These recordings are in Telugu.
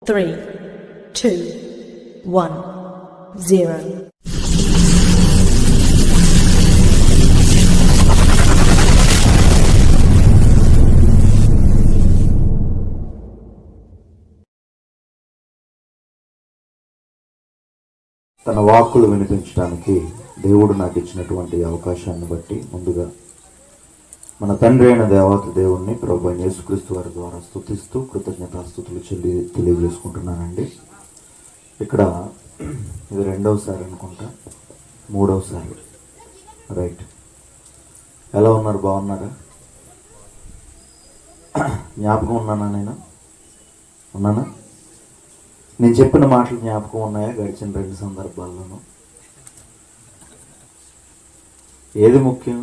3, 2, 1, 0. తన వాక్కులు వినిపించడానికి దేవుడు నాకు ఇచ్చినటువంటి అవకాశాన్ని బట్టి ముందుగా మన తండ్రి అయిన దేవాతి దేవుణ్ణి ప్రభువైన యేసుక్రీస్తు వారి ద్వారా స్తుతిస్తూ కృతజ్ఞతాస్తుతులు తెలియజేసుకుంటున్నానండి. ఇక్కడ ఇది రెండవసారి అనుకుంటా, మూడవసారి రైట్. ఎలా ఉన్నారు? బాగున్నారా? జ్ఞాపకం ఉన్నానా? ఉన్నానా? నేను చెప్పిన మాటలు జ్ఞాపకం ఉన్నాయా? గడిచిన 2 సందర్భాల్లోనూ ఏది ముఖ్యం?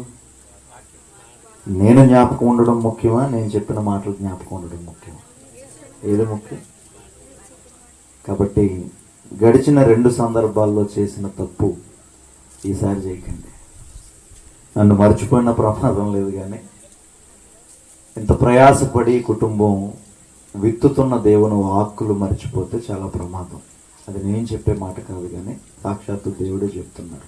నేను జ్ఞాపకం ఉండడం ముఖ్యమా, నేను చెప్పిన మాటలు జ్ఞాపకం ఉండడం ముఖ్యమా? ఏది ముఖ్యం? కాబట్టి గడిచిన 2 సందర్భాల్లో చేసిన తప్పు ఈసారి చేయకండి. నన్ను మర్చిపోయిన ప్రమాదం లేదు, కానీ ఇంత ప్రయాసపడి కుటుంబం విత్తుతున్న దేవుని వాక్కులు మర్చిపోతే చాలా ప్రమాదం. అది నేను చెప్పే మాట కాదు, కానీ సాక్షాత్తు దేవుడే చెప్తున్నారు.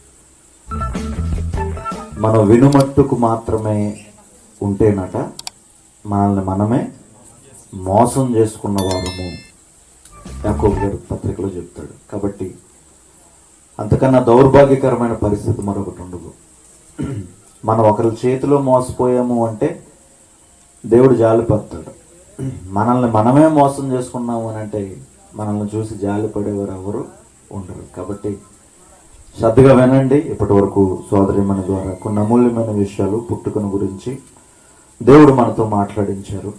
మనం వినుమట్టుకు మాత్రమే ఉంటేనట మనల్ని మనమే మోసం చేసుకున్న వారము, యాకోబు గారు పత్రికలో చెప్తాడు. కాబట్టి అంతకన్నా దౌర్భాగ్యకరమైన పరిస్థితి మరొకటి ఉండదు. మనం ఒకరి చేతిలో మోసపోయాము అంటే దేవుడు జాలిపడతాడు. మనల్ని మనమే మోసం చేసుకున్నాము అని అంటే మనల్ని చూసి జాలిపడేవారు ఎవరు ఉండరు. కాబట్టి శ్రద్ధగా వినండి. ఇప్పటి వరకు సోదరిమణి ద్వారా కొన్ని అమూల్యమైన విషయాలు పుట్టుకను గురించి దేవుడు మనతో మాట్లాడించారు.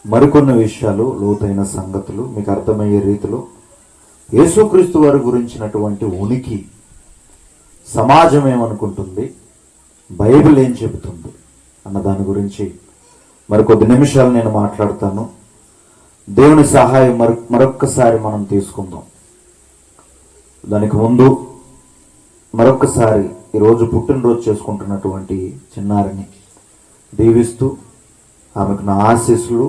మరికొన్ని విషయాలు, లోతైన సంగతులు మీకు అర్థమయ్యే రీతిలో యేసుక్రీస్తు వారి గురించినటువంటి ఉనికి, సమాజం ఏమనుకుంటుంది, బైబిల్ ఏం చెబుతుంది అన్న దాని గురించి మరికొద్ది నిమిషాలు నేను మాట్లాడతాను. దేవుని సహాయం మరొక్కసారి మనం తీసుకుందాం. దానికి ముందు మరొక్కసారి ఈరోజు పుట్టినరోజు చేసుకుంటున్నటువంటి చిన్నారిని దీవిస్తూ ఆమెకు నా ఆశీస్సులు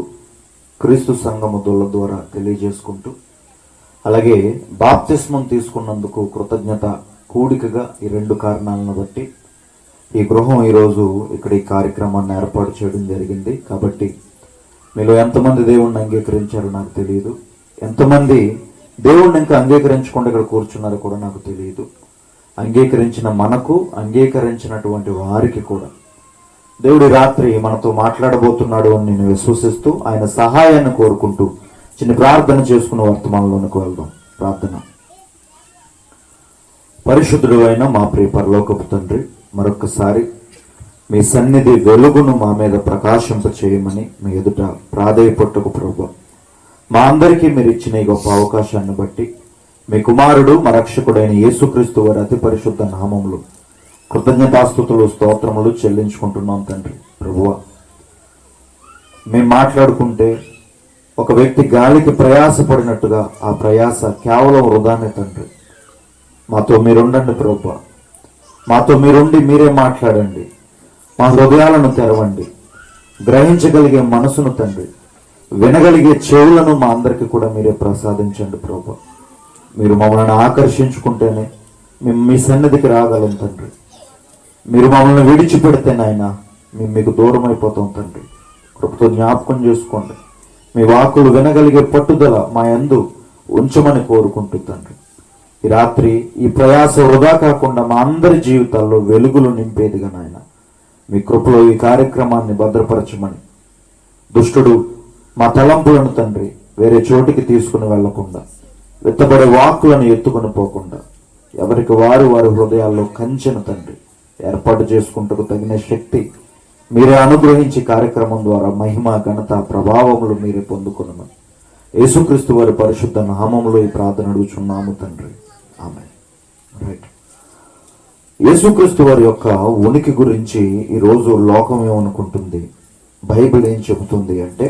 క్రీస్తు సంఘము దొల్ల ద్వారా తెలియజేసుకుంటూ, అలాగే బాప్తిస్మం తీసుకున్నందుకు కృతజ్ఞత కూడికగా ఈ 2 కారణాలను బట్టి ఈ గృహం ఈరోజు ఇక్కడ ఈ కార్యక్రమాన్ని ఏర్పాటు చేయడం జరిగింది. కాబట్టి మీలో ఎంతమంది దేవుణ్ణి అంగీకరించారో నాకు తెలియదు, ఎంతమంది దేవుణ్ణి ఇంకా అంగీకరించకుండా ఇక్కడ కూర్చున్నారో కూడా నాకు తెలియదు. అంగీకరించిన మనకు, అంగీకరించినటువంటి వారికి కూడా దేవుడి రాత్రి మనతో మాట్లాడబోతున్నాడు అని నేను విశ్వసిస్తూ ఆయన సహాయాన్ని కోరుకుంటూ చిన్న ప్రార్థన చేసుకున్న వర్తమానంలోనికి వెళ్దాం. ప్రార్థన. పరిశుద్ధుడు అయిన మా ప్రియ పరలోకపు తండ్రి, మరొకసారి మీ సన్నిధి వెలుగును మా మీద ప్రకాశింప చేయమని మీ ఎదుట ప్రాధేయపట్టుకు ప్రభువా, మా అందరికీ మీరు ఇచ్చిన ఈ గొప్ప అవకాశాన్ని బట్టి మీ కుమారుడు మా రక్షకుడైన యేసుక్రీస్తు వారి అతి పరిశుద్ధ నామములు కృతజ్ఞతాస్తుతులు స్తోత్రములు చెల్లించుకుంటున్నాం తండ్రి. ప్రభువా, మేము మాట్లాడుకుంటే ఒక వ్యక్తి గాలికి ప్రయాసపడినట్టుగా ఆ ప్రయాస కేవలం వృధానే తండ్రి. మాతో మీరుండండి ప్రభువా, మాతో మీరుండి మీరే మాట్లాడండి. మా హృదయాలను తెరవండి, గ్రహించగలిగే మనసును తండ్రి, వినగలిగే చెవులను మా అందరికీ కూడా మీరే ప్రసాదించండి ప్రభువా. మీరు మమ్మల్ని ఆకర్షించుకుంటేనే మేము మీ సన్నిధికి రాగలం తండ్రి. మీరు మమ్మల్ని విడిచిపెడితే నాయన మేము మీకు దూరం అయిపోతాం తండ్రి. కృపతో జ్ఞాపకం చేసుకోండి. మీ వాక్కులు వినగలిగే పట్టుదల మా యందు ఉంచమని కోరుకుంటూ తండ్రి, ఈ రాత్రి ఈ ప్రయాస వృధా కాకుండా మా అందరి జీవితాల్లో వెలుగులు నింపేదిగా నాయన మీ కృపలో ఈ కార్యక్రమాన్ని భద్రపరచమని, దుష్టుడు మా తలంపులను తండ్రి వేరే చోటికి తీసుకుని వెళ్లకుండా, విత్తబడే వాక్కులను ఎత్తుకుని పోకుండా ఎవరికి వారి హృదయాల్లో కంచెను తండ్రి ఏర్పాటు చేసుకుంటూ తగిన శక్తి మీరే అనుగ్రహించి కార్యక్రమం ద్వారా మహిమ, ఘనత, ప్రభావములు మీరే పొందుకున్నామని యేసుక్రీస్తు వారి పరిశుద్ధ నామములో ఈ ప్రార్థన అడుగుచున్నాము తండ్రి. ఆమేన్. రైట్. యేసుక్రీస్తు వారి యొక్క ఉనికి గురించి ఈరోజు లోకం ఏమనుకుంటుంది, బైబిల్ ఏం చెబుతుంది అంటే,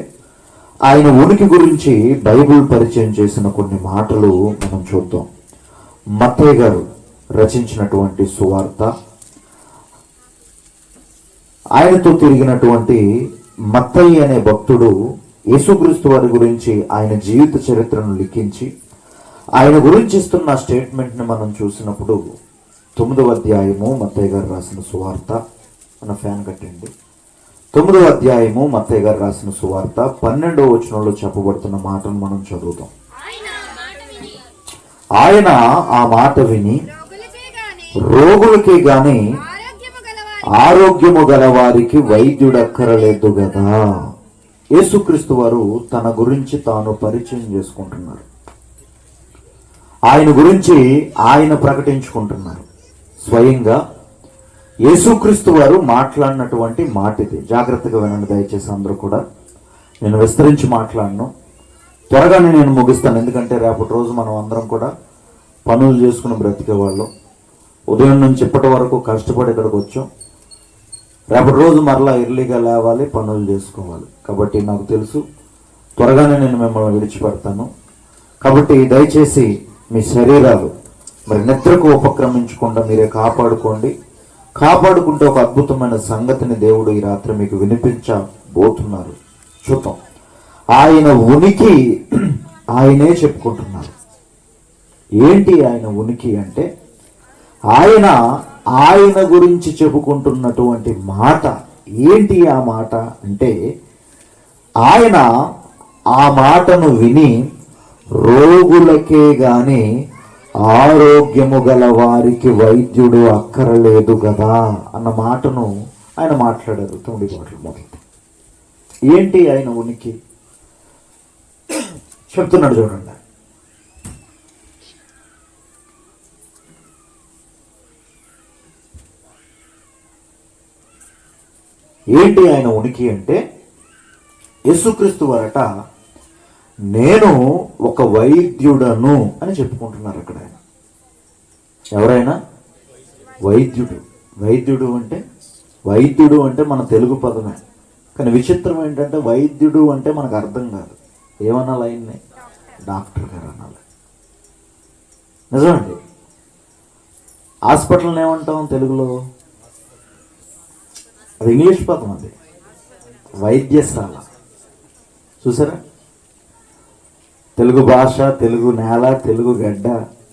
ఆయన ఉనికి గురించి బైబిల్ పరిచయం చేసిన కొన్ని మాటలు మనం చూద్దాం. మత్తయి గారు రచించినటువంటి సువార్త, ఆయనతో తిరిగినటువంటి మత్తయి అనే భక్తుడు యేసుక్రీస్తు వారి గురించి ఆయన జీవిత చరిత్రను లిఖించి ఆయన గురించి ఇస్తున్న స్టేట్మెంట్ని మనం చూసినప్పుడు 9వ అధ్యాయము మత్తయి గారు రాసిన సువార్త, మన ఫ్యాన్ కట్టండి, 9వ అధ్యాయము మత్తయి గారు రాసిన సువార్త 12వ వచనంలో చెప్పబడుతున్న మాటను మనం చదువుతాం. ఆయన ఆ మాట విని రోగులకే గాని ఆరోగ్యము గల వారికి వైద్యుడు అక్కరలేదు కదా. యేసుక్రీస్తు వారు తన గురించి తాను పరిచయం చేసుకుంటున్నారు. ఆయన గురించి ఆయన ప్రకటించుకుంటున్నారు. స్వయంగా యేసుక్రీస్తు వారు మాట్లాడినటువంటి మాట ఇది. జాగ్రత్తగా వినండి దయచేసి అందరూ కూడా. నేను విస్తరించి మాట్లాడను, త్వరగానే నేను ముగిస్తాను. ఎందుకంటే రేపటి రోజు మనం అందరం కూడా పనులు చేసుకుని బ్రతికే వాళ్ళం. ఉదయం నుంచి ఇప్పటి వరకు కష్టపడి ఇక్కడికి వచ్చాం. రేపటి రోజు మరలా ఎర్లీగా లేవాలి, పనులు చేసుకోవాలి. కాబట్టి నాకు తెలుసు త్వరగానే నేను మిమ్మల్ని విడిచిపెడతాను. కాబట్టి దయచేసి మీ శరీరాలు మరి నిద్రకు ఉపక్రమించకుండా మీరే కాపాడుకోండి. కాపాడుకుంటే ఒక అద్భుతమైన సంగతిని దేవుడు ఈ రాత్రి మీకు వినిపించబోతున్నారు. చూద్దాం. ఆయన ఉనికి ఆయనే చెప్పుకుంటున్నారు. ఏంటి ఆయన ఉనికి అంటే, ఆయన గురించి చెప్పుకుంటున్నటువంటి మాట ఏంటి? ఆ మాట అంటే, ఆయన ఆ మాటను విని రోగులకే గాని ఆరోగ్యము గల వారికి వైద్యుడు అక్కరలేదు కదా అన్న మాటను ఆయన మాట్లాడారు. 9 మాటలు మొదలు. ఏంటి ఆయన ఉనికి చెప్తున్నాడు చూడండి. ఏంటి ఆయన ఉనికి అంటే, యేసుక్రీస్తు వారట నేను ఒక వైద్యుడను అని చెప్పుకుంటున్నారు అక్కడ. ఆయన ఎవరైనా వైద్యుడు. వైద్యుడు అంటే మన తెలుగు పదమే. కానీ విచిత్రం ఏంటంటే వైద్యుడు అంటే మనకు అర్థం కాదు. ఏమనాలి? ఆయన్ని డాక్టర్ గారు అనాలి. నిజమండి. హాస్పిటల్ని ఏమంటాం తెలుగులో? అది ఇంగ్లీష్ పదం. అది వైద్యశాల. చూసారా? తెలుగు భాష, తెలుగు నేల, తెలుగు గడ్డ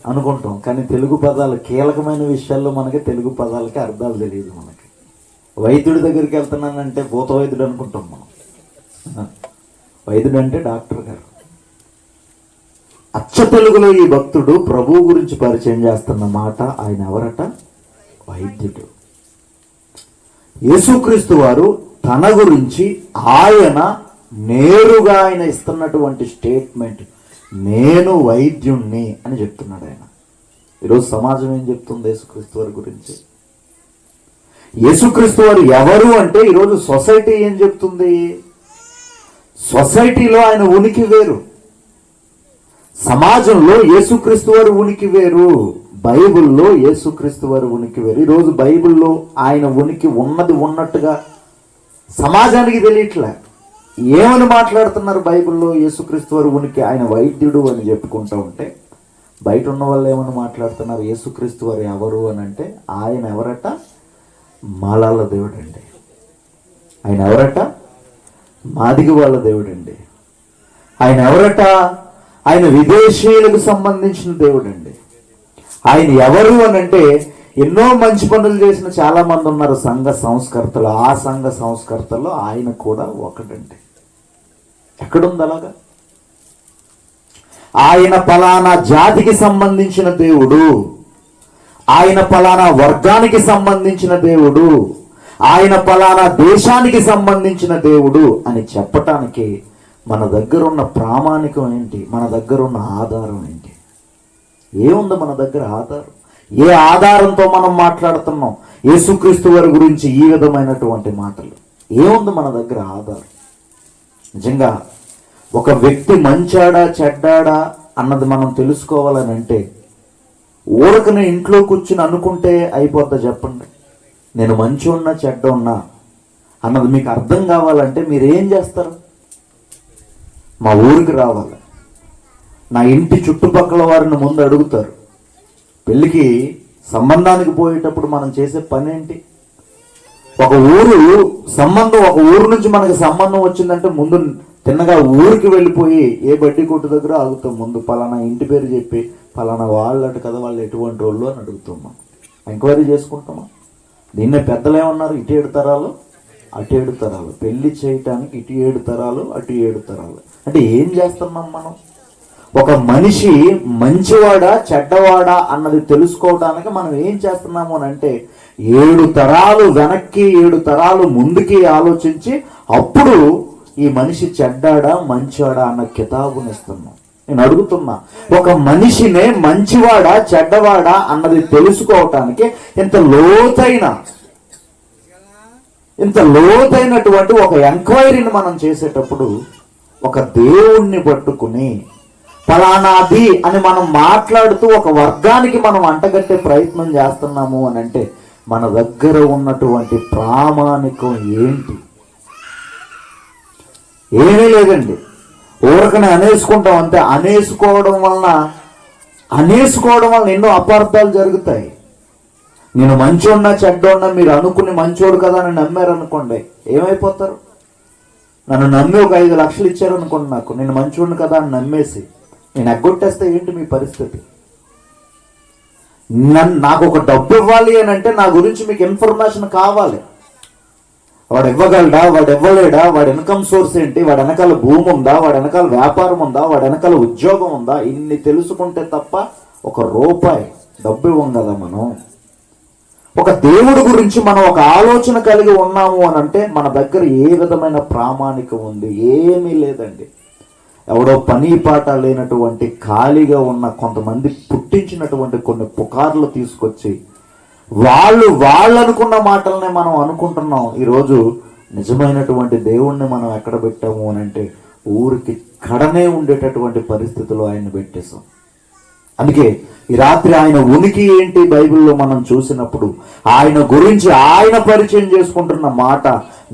అనుకుంటాం. కానీ తెలుగు పదాలు కీలకమైన విషయాల్లో మనకి తెలుగు పదాలకి అర్థాలు తెలియదు. మనకి వైద్యుడి దగ్గరికి వెళ్తున్నానంటే భూత వైద్యుడు అనుకుంటాం మనం. వైద్యుడు అంటే డాక్టర్ గారు. అచ్చ తెలుగులో ఈ భక్తుడు ప్రభువు గురించి పరిచయం చేస్తున్న మాట ఆయన ఎవరట? వైద్యుడు. యేసుక్రీస్తు వారు తన గురించి ఆయన నేరుగా ఆయన ఇస్తున్నటువంటి స్టేట్మెంట్, నేను వైద్యుణ్ణి అని చెప్తున్నాడు ఆయన. ఈరోజు సమాజం ఏం చెప్తుంది యేసుక్రీస్తు వారి గురించి? యేసుక్రీస్తు వారు ఎవరు అంటే ఈరోజు సొసైటీ ఏం చెప్తుంది? సొసైటీలో ఆయన ఉనికి వేరు, సమాజంలో యేసుక్రీస్తు వారి ఉనికి వేరు, బైబిల్లో యేసుక్రీస్తు వారి ఉనికి వేరు. ఈరోజు బైబిల్లో ఆయన ఉనికి ఉన్నది ఉన్నట్టుగా సమాజానికి తెలియట్లే. ఏమని మాట్లాడుతున్నారు బైబిల్లో? యేసుక్రీస్తు వారి ఉనికి ఆయన వైద్యుడు అని చెప్పుకుంటూ ఉంటే బయట ఉన్న వాళ్ళు ఏమని మాట్లాడుతున్నారు? యేసుక్రీస్తు వారు ఎవరు అని అంటే ఆయన ఎవరట? మాలాల దేవుడు అండి. ఆయన ఎవరట? మాదిగి వాళ్ళ దేవుడు అండి. ఆయన ఎవరట? ఆయన విదేశీయులకు సంబంధించిన దేవుడు అండి. ఆయన ఎవరు అని అంటే ఎన్నో మంచి పనులు చేసిన చాలా మంది ఉన్నారు సంఘ సంస్కర్తలు. ఆ సంఘ సంస్కర్తల్లో ఆయన కూడా ఒకటండి. ఎక్కడుంది అలాగా? ఆయన ఫలానా జాతికి సంబంధించిన దేవుడు, ఆయన ఫలానా వర్గానికి సంబంధించిన దేవుడు, ఆయన ఫలానా దేశానికి సంబంధించిన దేవుడు అని చెప్పటానికి మన దగ్గర ఉన్న ప్రామాణికం ఏంటి? మన దగ్గర ఉన్న ఆధారం ఏంటి? ఏముంది మన దగ్గర ఆధారం? ఏ ఆధారంతో మనం మాట్లాడుతున్నాం యేసుక్రీస్తు వారి గురించి ఈ విధమైనటువంటి మాటలు? ఏముంది మన దగ్గర ఆధారం? నిజంగా ఒక వ్యక్తి మంచాడా చెడ్డాడా అన్నది మనం తెలుసుకోవాలని అంటే ఊరకనే ఇంట్లో కూర్చుని అనుకుంటే అయిపోద్దా? చెప్పండి. నేను మంచి ఉన్నా చెడ్డ ఉన్నా అన్నది మీకు అర్థం కావాలంటే మీరు ఏం చేస్తారు? మా ఊరికి రావాలి. నా ఇంటి చుట్టుపక్కల వారిని ముందు అడుగుతారు. పెళ్ళికి సంబంధానికి పోయేటప్పుడు మనం చేసే పని ఏంటి? ఒక ఊరు నుంచి మనకి సంబంధం వచ్చిందంటే ముందు తిన్నగా ఊరికి వెళ్ళిపోయి ఏ బడ్డీ కొట్టు దగ్గర ఆగుతాం, ముందు పలానా ఇంటి పేరు చెప్పి పలానా వాళ్ళట కదా, వాళ్ళు ఎటువంటి వాళ్ళు అని అడుగుతున్నాం, ఎంక్వైరీ చేసుకుంటామా? దీన్నే పెద్దలు ఏమన్నారు, ఇటు 7 తరాలు అటు 7 తరాలు, పెళ్లి చేయటానికి ఇటు 7 తరాలు అటు 7 తరాలు. అంటే ఏం చేస్తున్నాం మనం? ఒక మనిషి మంచివాడా చెడ్డవాడా అన్నది తెలుసుకోవడానికి మనం ఏం చేస్తున్నాము అని అంటే 7 తరాలు వెనక్కి 7 తరాలు ముందుకి ఆలోచించి అప్పుడు ఈ మనిషి చెడ్డాడా మంచివాడా అన్న కితాబునిస్తున్నాం. నేను అడుగుతున్నా, ఒక మనిషినే మంచివాడా చెడ్డవాడా అన్నది తెలుసుకోవటానికి ఇంత లోతైనటువంటి ఒక ఎంక్వైరీని మనం చేసేటప్పుడు ఒక దేవుణ్ణి పట్టుకుని ఫలానాది అని మనం మాట్లాడుతూ ఒక వర్గానికి మనం అంటగట్టే ప్రయత్నం చేస్తున్నాము అని అంటే మన దగ్గర ఉన్నటువంటి ప్రామాణికం ఏంటి? ఏమీ లేదండి. ఊరకనే అనేసుకుంటాం అంతే. అనేసుకోవడం వలన ఎన్నో అపార్థాలు జరుగుతాయి. నేను మంచోడినా చెడ్డోడినా మీరు అనుకుని మంచోడు కదా అని నమ్మారు అనుకోండి, ఏమైపోతారు? నన్ను నమ్మి ఒక 5 లక్షలు ఇచ్చారనుకోండి, నాకు నేను మంచోడిని కదా అని నమ్మేసి నేను ఎగ్గొట్టేస్తే ఏంటి మీ పరిస్థితి? నాకు ఒక డబ్బు ఇవ్వాలి అని అంటే నా గురించి మీకు ఇన్ఫర్మేషన్ కావాలి. వాడు ఇవ్వగలడా, వాడు ఇవ్వలేడా, వాడి ఇన్కమ్ సోర్స్ ఏంటి, వాడి వెనకాల భూమి ఉందా, వాడి వెనకాల వ్యాపారం ఉందా, వాడి వెనకాల ఉద్యోగం ఉందా, ఇన్ని తెలుసుకుంటే తప్ప ఒక రూపాయి డబ్బు ఇవ్వం కదా మనం. ఒక దేవుడి గురించి మనం ఒక ఆలోచన కలిగి ఉన్నాము అని అంటే మన దగ్గర ఏ విధమైన ప్రామాణికం ఉంది? ఏమీ లేదండి. ఎవడో పని పాట లేనటువంటి ఖాళీగా ఉన్న కొంతమంది పుట్టించినటువంటి కొన్ని పుకార్లు తీసుకొచ్చి వాళ్ళు అనుకున్న మాటలనే మనం అనుకుంటున్నాం. ఈరోజు నిజమైనటువంటి దేవుణ్ణి మనం ఎక్కడ పెట్టాము అని అంటే ఊరికి కడనే ఉండేటటువంటి పరిస్థితుల్లో ఆయన్ని పెట్టేశాం. అందుకే ఈ రాత్రి ఆయన ఉనికి ఏంటి బైబిల్లో మనం చూసినప్పుడు ఆయన గురించి ఆయన పరిచయం చేసుకుంటున్న మాట,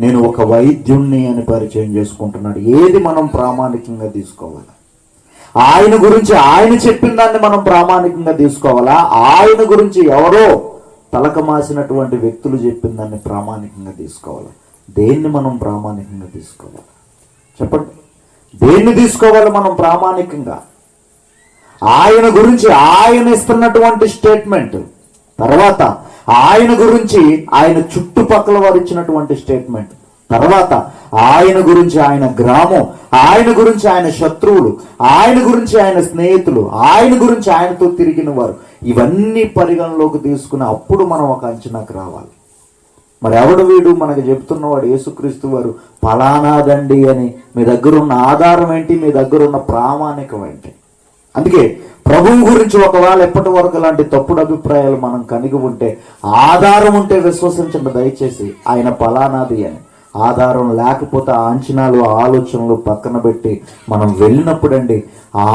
నేను ఒక వైద్యుణ్ణి అని పరిచయం చేసుకుంటున్నాడు. ఏది మనం ప్రామాణికంగా తీసుకోవాలా? ఆయన గురించి ఆయన చెప్పిన దాన్ని మనం ప్రామాణికంగా తీసుకోవాలా? ఆయన గురించి ఎవరో తలక మాసినటువంటి వ్యక్తులు చెప్పిన దాన్ని ప్రామాణికంగా తీసుకోవాలా? దేన్ని మనం ప్రామాణికంగా తీసుకోవాలి? చెప్పండి, దేన్ని తీసుకోవాలి మనం ప్రామాణికంగా? ఆయన గురించి ఆయన ఇస్తున్నటువంటి స్టేట్మెంట్, తర్వాత ఆయన గురించి ఆయన చుట్టుపక్కల వారు ఇచ్చినటువంటి స్టేట్మెంట్, తర్వాత ఆయన గురించి ఆయన గ్రామం, ఆయన గురించి ఆయన శత్రువులు, ఆయన గురించి ఆయన స్నేహితులు, ఆయన గురించి ఆయనతో తిరిగిన వారు, ఇవన్నీ పరిగణలోకి తీసుకుని అప్పుడు మనం ఒక అంచనాకు రావాలి. మరి ఎవడు వీడు మనకు చెప్తున్నవాడు? యేసుక్రీస్తు వారు ఫలానాదండి అని. మీ దగ్గర ఉన్న ఆధారం ఏంటి? మీ దగ్గర ఉన్న ప్రామాణికం ఏంటి? అందుకే ప్రభువు గురించి ఒకవేళ ఎప్పటి వరకు ఇలాంటి తప్పుడు అభిప్రాయాలు మనం కలిగి ఉంటే, ఆధారం ఉంటే విశ్వసించండి దయచేసి ఆయన ఫలానాది అని. ఆధారం లేకపోతే అంచనాలు ఆలోచనలు పక్కన పెట్టి మనం వెళ్ళినప్పుడండి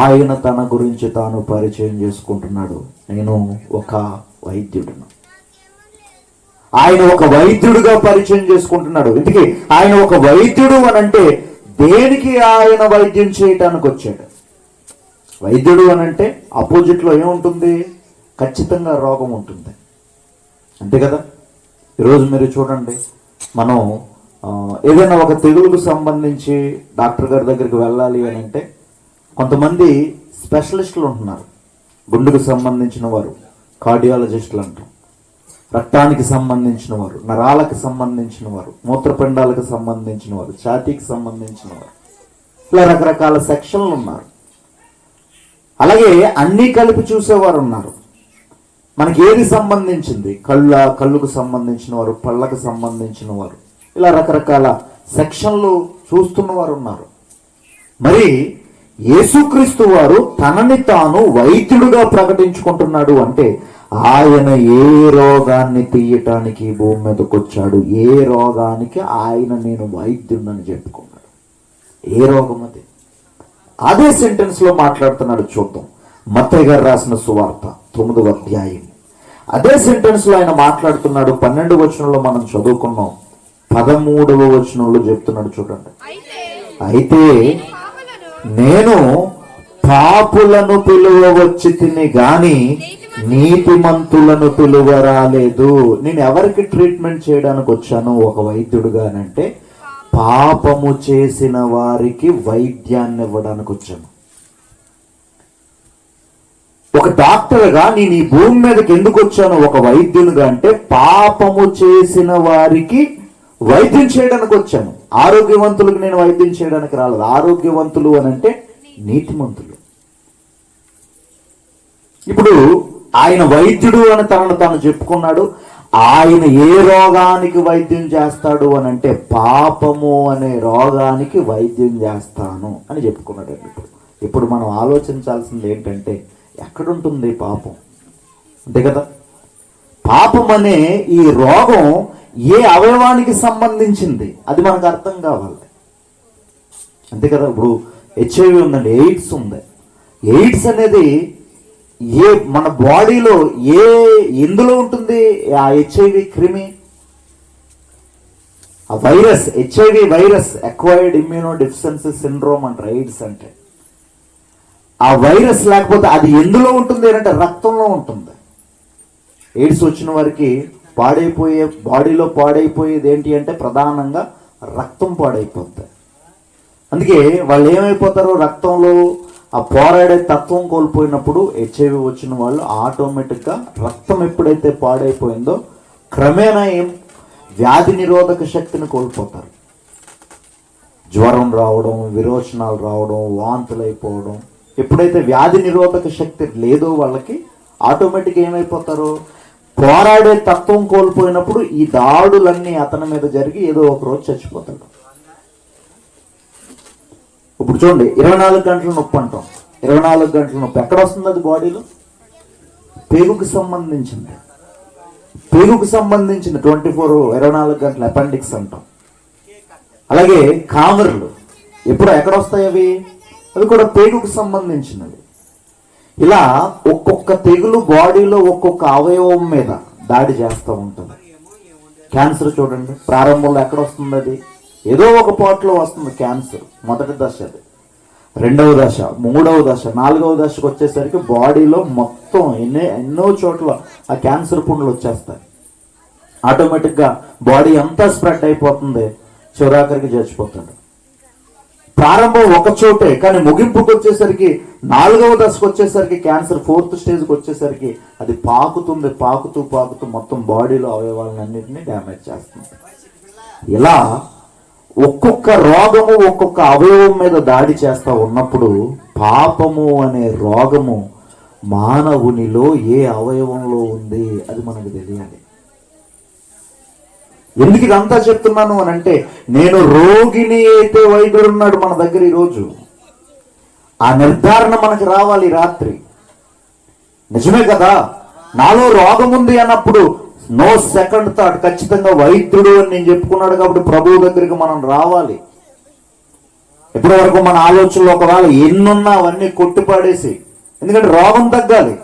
ఆయన తన గురించి తాను పరిచయం చేసుకుంటున్నాడు. నేను ఒక వైద్యుడును, ఆయన ఒక వైద్యుడిగా పరిచయం చేసుకుంటున్నాడు. ఇందుకే ఆయన ఒక వైద్యుడు అని అంటే దేనికి ఆయన వైద్యం చేయటానికి వచ్చాడు? వైద్యుడు అని అంటే ఆపోజిట్లో ఏముంటుంది? ఖచ్చితంగా రోగం ఉంటుంది, అంతే కదా. ఈరోజు మీరు చూడండి, మనం ఏదైనా ఒక తెగులుకు సంబంధించి డాక్టర్ గారి దగ్గరికి వెళ్ళాలి అని అంటే కొంతమంది స్పెషలిస్టులు ఉంటున్నారు. గుండెకు సంబంధించిన వారు కార్డియాలజిస్టులు అంటాం, రక్తానికి సంబంధించిన వారు, నరాలకు సంబంధించిన వారు, మూత్రపిండాలకు సంబంధించిన వారు, ఛాతీకి సంబంధించిన వారు, ఇలా రకరకాల సెక్షన్లు ఉన్నారు. అలాగే అన్నీ కలిపి చూసేవారు ఉన్నారు. మనకి ఏది సంబంధించింది? కళ్ళుకు సంబంధించిన వారు, పళ్ళకు సంబంధించిన వారు, ఇలా రకరకాల సెక్షన్లు చూస్తున్న వారు ఉన్నారు. మరి యేసుక్రీస్తు వారు తనని తాను వైద్యుడుగా ప్రకటించుకుంటున్నాడు అంటే ఆయన ఏ రోగాన్ని తీయటానికి భూమి మీదకి వచ్చాడు? ఏ రోగానికి ఆయన నేను వైద్యుడిని చెప్పుకున్నాడు? ఏ రోగం అది? అదే సెంటెన్స్ లో మాట్లాడుతున్నాడు. చూద్దాం, మత్తయి గారు రాసిన సువార్త 9వ అధ్యాయం అదే సెంటెన్స్ లో ఆయన మాట్లాడుతున్నాడు. 12వ వచనంలో మనం చదువుకున్నాం, 13వ వచనంలో చెప్తున్నాడు. చూడండి, అయితే నేను పాపులను పిలువవచ్చి తిని గాని నీతిమంతులను పిలువ రాలేదు. నేను ఎవరికి ట్రీట్మెంట్ చేయడానికి వచ్చాను ఒక వైద్యుడుగా అంటే పాపము చేసిన వారికి వైద్యాన్ని ఇవ్వడానికి వచ్చాను. ఒక డాక్టర్గా నేను ఈ భూమి మీదకి ఎందుకు వచ్చాను ఒక వైద్యునిగా అంటే, పాపము చేసిన వారికి వైద్యం చేయడానికి వచ్చాను. ఆరోగ్యవంతులకు నేను వైద్యం చేయడానికి రాలేదు. ఆరోగ్యవంతులు అని అంటే నీతిమంతులు. ఇప్పుడు ఆయన వైద్యుడు అని తనను తాను చెప్పుకున్నాడు. ఆయన ఏ రోగానికి వైద్యం చేస్తాడు అని అంటే, పాపము అనే రోగానికి వైద్యం చేస్తాను అని చెప్పుకున్నాడు. ఇప్పుడు మనం ఆలోచించాల్సింది ఏంటంటే, ఎక్కడుంటుంది పాపం? అంతే కదా. పాపం అనే ఈ రోగం ఏ అవయవానికి సంబంధించింది అది మనకు అర్థం కావాలి. అంతే కదా. ఇప్పుడు HIV ఉందండి, ఎయిడ్స్ ఉంది. ఎయిడ్స్ అనేది మన బాడీలో ఎందులో ఉంటుంది? ఆ HIV క్రిమి, ఆ virus, HIV virus, acquired immuno deficiency syndrome అంటారు ఎయిడ్స్ అంటే. ఆ వైరస్ లేకపోతే అది ఎందులో ఉంటుంది అంటే రక్తంలో ఉంటుంది. ఎయిడ్స్ వచ్చిన వారికి బాడీలో పాడైపోయేది ఏంటి అంటే ప్రధానంగా రక్తం పాడైపోతుంది. అందుకే వాళ్ళు ఏమైపోతారు, రక్తంలో ఆ పోరాడే తత్వం కోల్పోయినప్పుడు HIV వచ్చిన వాళ్ళు ఆటోమేటిక్గా రక్తం ఎప్పుడైతే పాడైపోయిందో క్రమేణా వ్యాధి నిరోధక శక్తిని కోల్పోతారు. జ్వరం రావడం, విరోచనాలు రావడం, వాంతులు అయిపోవడం. ఎప్పుడైతే వ్యాధి నిరోధక శక్తి లేదో వాళ్ళకి ఆటోమేటిక్గా ఏమైపోతారు, పోరాడే తత్వం కోల్పోయినప్పుడు ఈ దాడులన్నీ అతని మీద జరిగి ఏదో ఒక రోజు చచ్చిపోతాడు. ఇప్పుడు చూడండి, 24 గంటల నొప్పి అంటాం. 24 గంటల నొప్పి ఎక్కడ వస్తుంది? అది బాడీలో పేగుకు సంబంధించింది. పేగుకు సంబంధించింది 24 గంటల అపెండిక్స్ అంటాం. అలాగే కామర్లు ఎక్కడ వస్తాయి? అవి కూడా పేగుకు సంబంధించినవి. ఇలా ఒక్కొక్క తెగులు బాడీలో ఒక్కొక్క అవయవం మీద దాడి చేస్తూ ఉంటుంది. క్యాన్సర్ చూడండి, ప్రారంభంలో ఎక్కడ వస్తుంది? అది ఏదో ఒక పార్ట్లో వస్తుంది క్యాన్సర్. మొదటి దశ అది, 2వ దశ, 3వ దశ, 4వ దశకు వచ్చేసరికి బాడీలో మొత్తం ఎన్నో చోట్ల ఆ క్యాన్సర్ పుండ్లు వచ్చేస్తాయి. ఆటోమేటిక్గా బాడీ అంతా స్ప్రెడ్ అయిపోతుంది, చివరాఖరికి చచ్చిపోతాడు. ప్రారంభం ఒక చోటే, కానీ ముగింపుకు వచ్చేసరికి 4వ దశకు వచ్చేసరికి క్యాన్సర్ 4th స్టేజ్కి వచ్చేసరికి అది పాకుతూ మొత్తం బాడీలో అవయవాలన్నింటినీ డ్యామేజ్ చేస్తుంది. ఇలా ఒక్కొక్క రోగము ఒక్కొక్క అవయవం మీద దాడి చేస్తా ఉన్నప్పుడు పాపము అనే రోగము మానవునిలో ఏ అవయవంలో ఉంది అది మనకు తెలియాలి. ఎందుకు ఇదంతా చెప్తున్నాను అని అంటే, నేను రోగిని అయితే వైద్యుడు ఉన్నాడు మన దగ్గర ఈరోజు. ఆ నిర్ధారణ మనకు రావాలి రాత్రి. నిజమే కదా, నాలో రోగం ఉంది అన్నప్పుడు నో సెకండ్ థాట్, ఖచ్చితంగా వైద్యుడు అని నేను చెప్పుకున్నాడు కాబట్టి ప్రభువు దగ్గరికి మనం రావాలి. ఇప్పటి వరకు మన ఆలోచనలు ఒకవేళ ఎన్నున్నా అవన్నీ కొట్టిపాడేసి, ఎందుకంటే రోగం తగ్గాలి.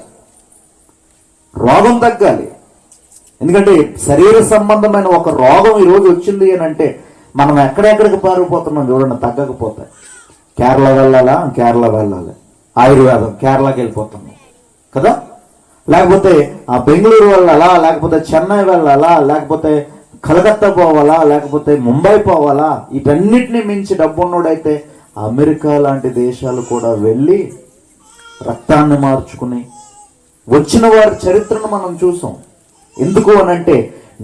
ఎందుకంటే శరీర సంబంధమైన ఒక రోగం ఈరోజు వచ్చింది అని అంటే మనం ఎక్కడెక్కడికి పారిపోతున్నాం చూడండి, తగ్గకపోతే. కేరళ వెళ్ళాలి, ఆయుర్వేదం కేరళకి వెళ్ళిపోతున్నాం కదా. లేకపోతే ఆ బెంగళూరు వెళ్ళాలా, లేకపోతే చెన్నై వెళ్ళాలా, లేకపోతే కలకత్తా పోవాలా, లేకపోతే ముంబై పోవాలా. వీటన్నిటిని మించి డబ్బున్నోడైతే అమెరికా లాంటి దేశాలు కూడా వెళ్ళి రక్తాన్ని మార్చుకుని వచ్చిన వారి చరిత్రను మనం చూసాం. ఎందుకు అనంటే,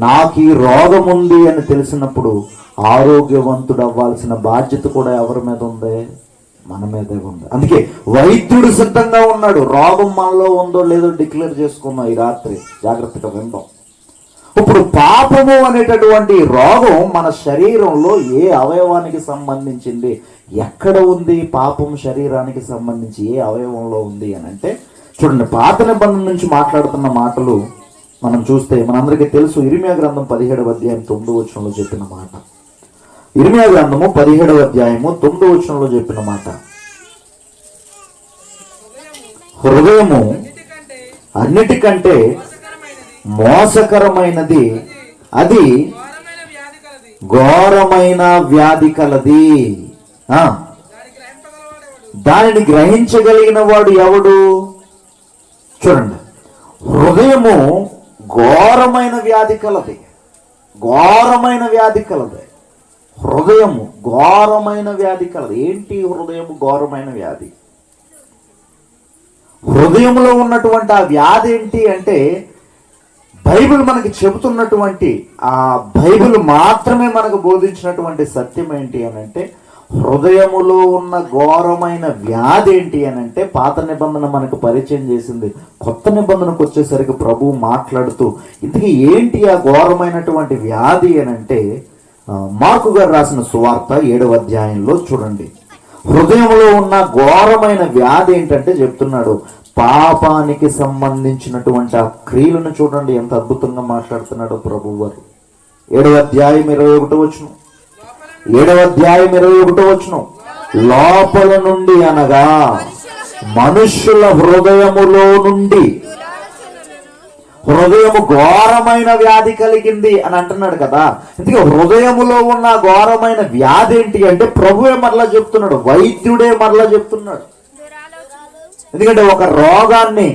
నాకు ఈ రోగం ఉంది అని తెలిసినప్పుడు ఆరోగ్యవంతుడు అవ్వాల్సిన బాధ్యత కూడా ఎవరి మీద ఉంది? మన మీదే ఉంది. అందుకే వైద్యుడు సిద్ధంగా ఉన్నాడు. రోగం మనలో ఉందో లేదో డిక్లేర్ చేసుకున్నాం ఈ రాత్రి, జాగ్రత్తగా విందాం. ఇప్పుడు పాపము అనేటటువంటి రోగం మన శరీరంలో ఏ అవయవానికి సంబంధించింది, ఎక్కడ ఉంది? పాపం శరీరానికి సంబంధించి ఏ అవయవంలో ఉంది అని అంటే, చూడండి, పాత నిబంధన నుంచి మాట్లాడుతున్న మాటలు మనం చూస్తే మనందరికీ తెలుసు. ఇర్మియా గ్రంథం 17వ అధ్యాయం 9వ వచనంలో చెప్పిన మాట. ఇర్మియా గ్రంథము 17వ అధ్యాయము 9వ వచనంలో చెప్పిన మాట, హృదయము అన్నిటికంటే మోసకరమైనది, అది ఘోరమైన వ్యాధి కలది. దానిని గ్రహించగలిగిన వాడు ఎవడు? చూడండి, హృదయము ఘోరమైన వ్యాధి కలది. హృదయము ఘోరమైన వ్యాధి కలదు. ఏంటి హృదయము ఘోరమైన వ్యాధి? హృదయంలో ఉన్నటువంటి ఆ వ్యాధి ఏంటి అంటే, బైబిల్ మనకి చెబుతున్నటువంటి, ఆ బైబిల్ మాత్రమే మనకు బోధించినటువంటి సత్యం ఏంటి అని అంటే, హృదయములో ఉన్న ఘోరమైన వ్యాధి ఏంటి అని అంటే, పాత నిబంధన మనకు పరిచయం చేసింది. కొత్త నిబంధనకు వచ్చేసరికి ప్రభువు మాట్లాడుతూ ఇంతకీ ఏంటి ఆ ఘోరమైనటువంటి వ్యాధి అని అంటే, మార్కు గారు రాసిన సువార్త 7వ అధ్యాయంలో చూడండి. హృదయంలో ఉన్న ఘోరమైన వ్యాధి ఏంటంటే చెప్తున్నాడు, పాపానికి సంబంధించినటువంటి ఆ క్రియలను చూడండి ఎంత అద్భుతంగా మాట్లాడుతున్నాడో ప్రభువు వారు. 7వ అధ్యాయం 21వ వచనం. 7వ అధ్యాయం 21వ వచనం. లోపల నుండి అనగా మనుష్యుల హృదయములో నుండి, హృదయము ఘోరమైన వ్యాధి కలిగింది అని అంటున్నాడు కదా. అందుకే హృదయములో ఉన్న ఘోరమైన వ్యాధి ఏంటి అంటే ప్రభువే మరలా చెప్తున్నాడు, వైద్యుడే మరలా చెప్తున్నాడు. ఎందుకంటే ఒక రోగాన్ని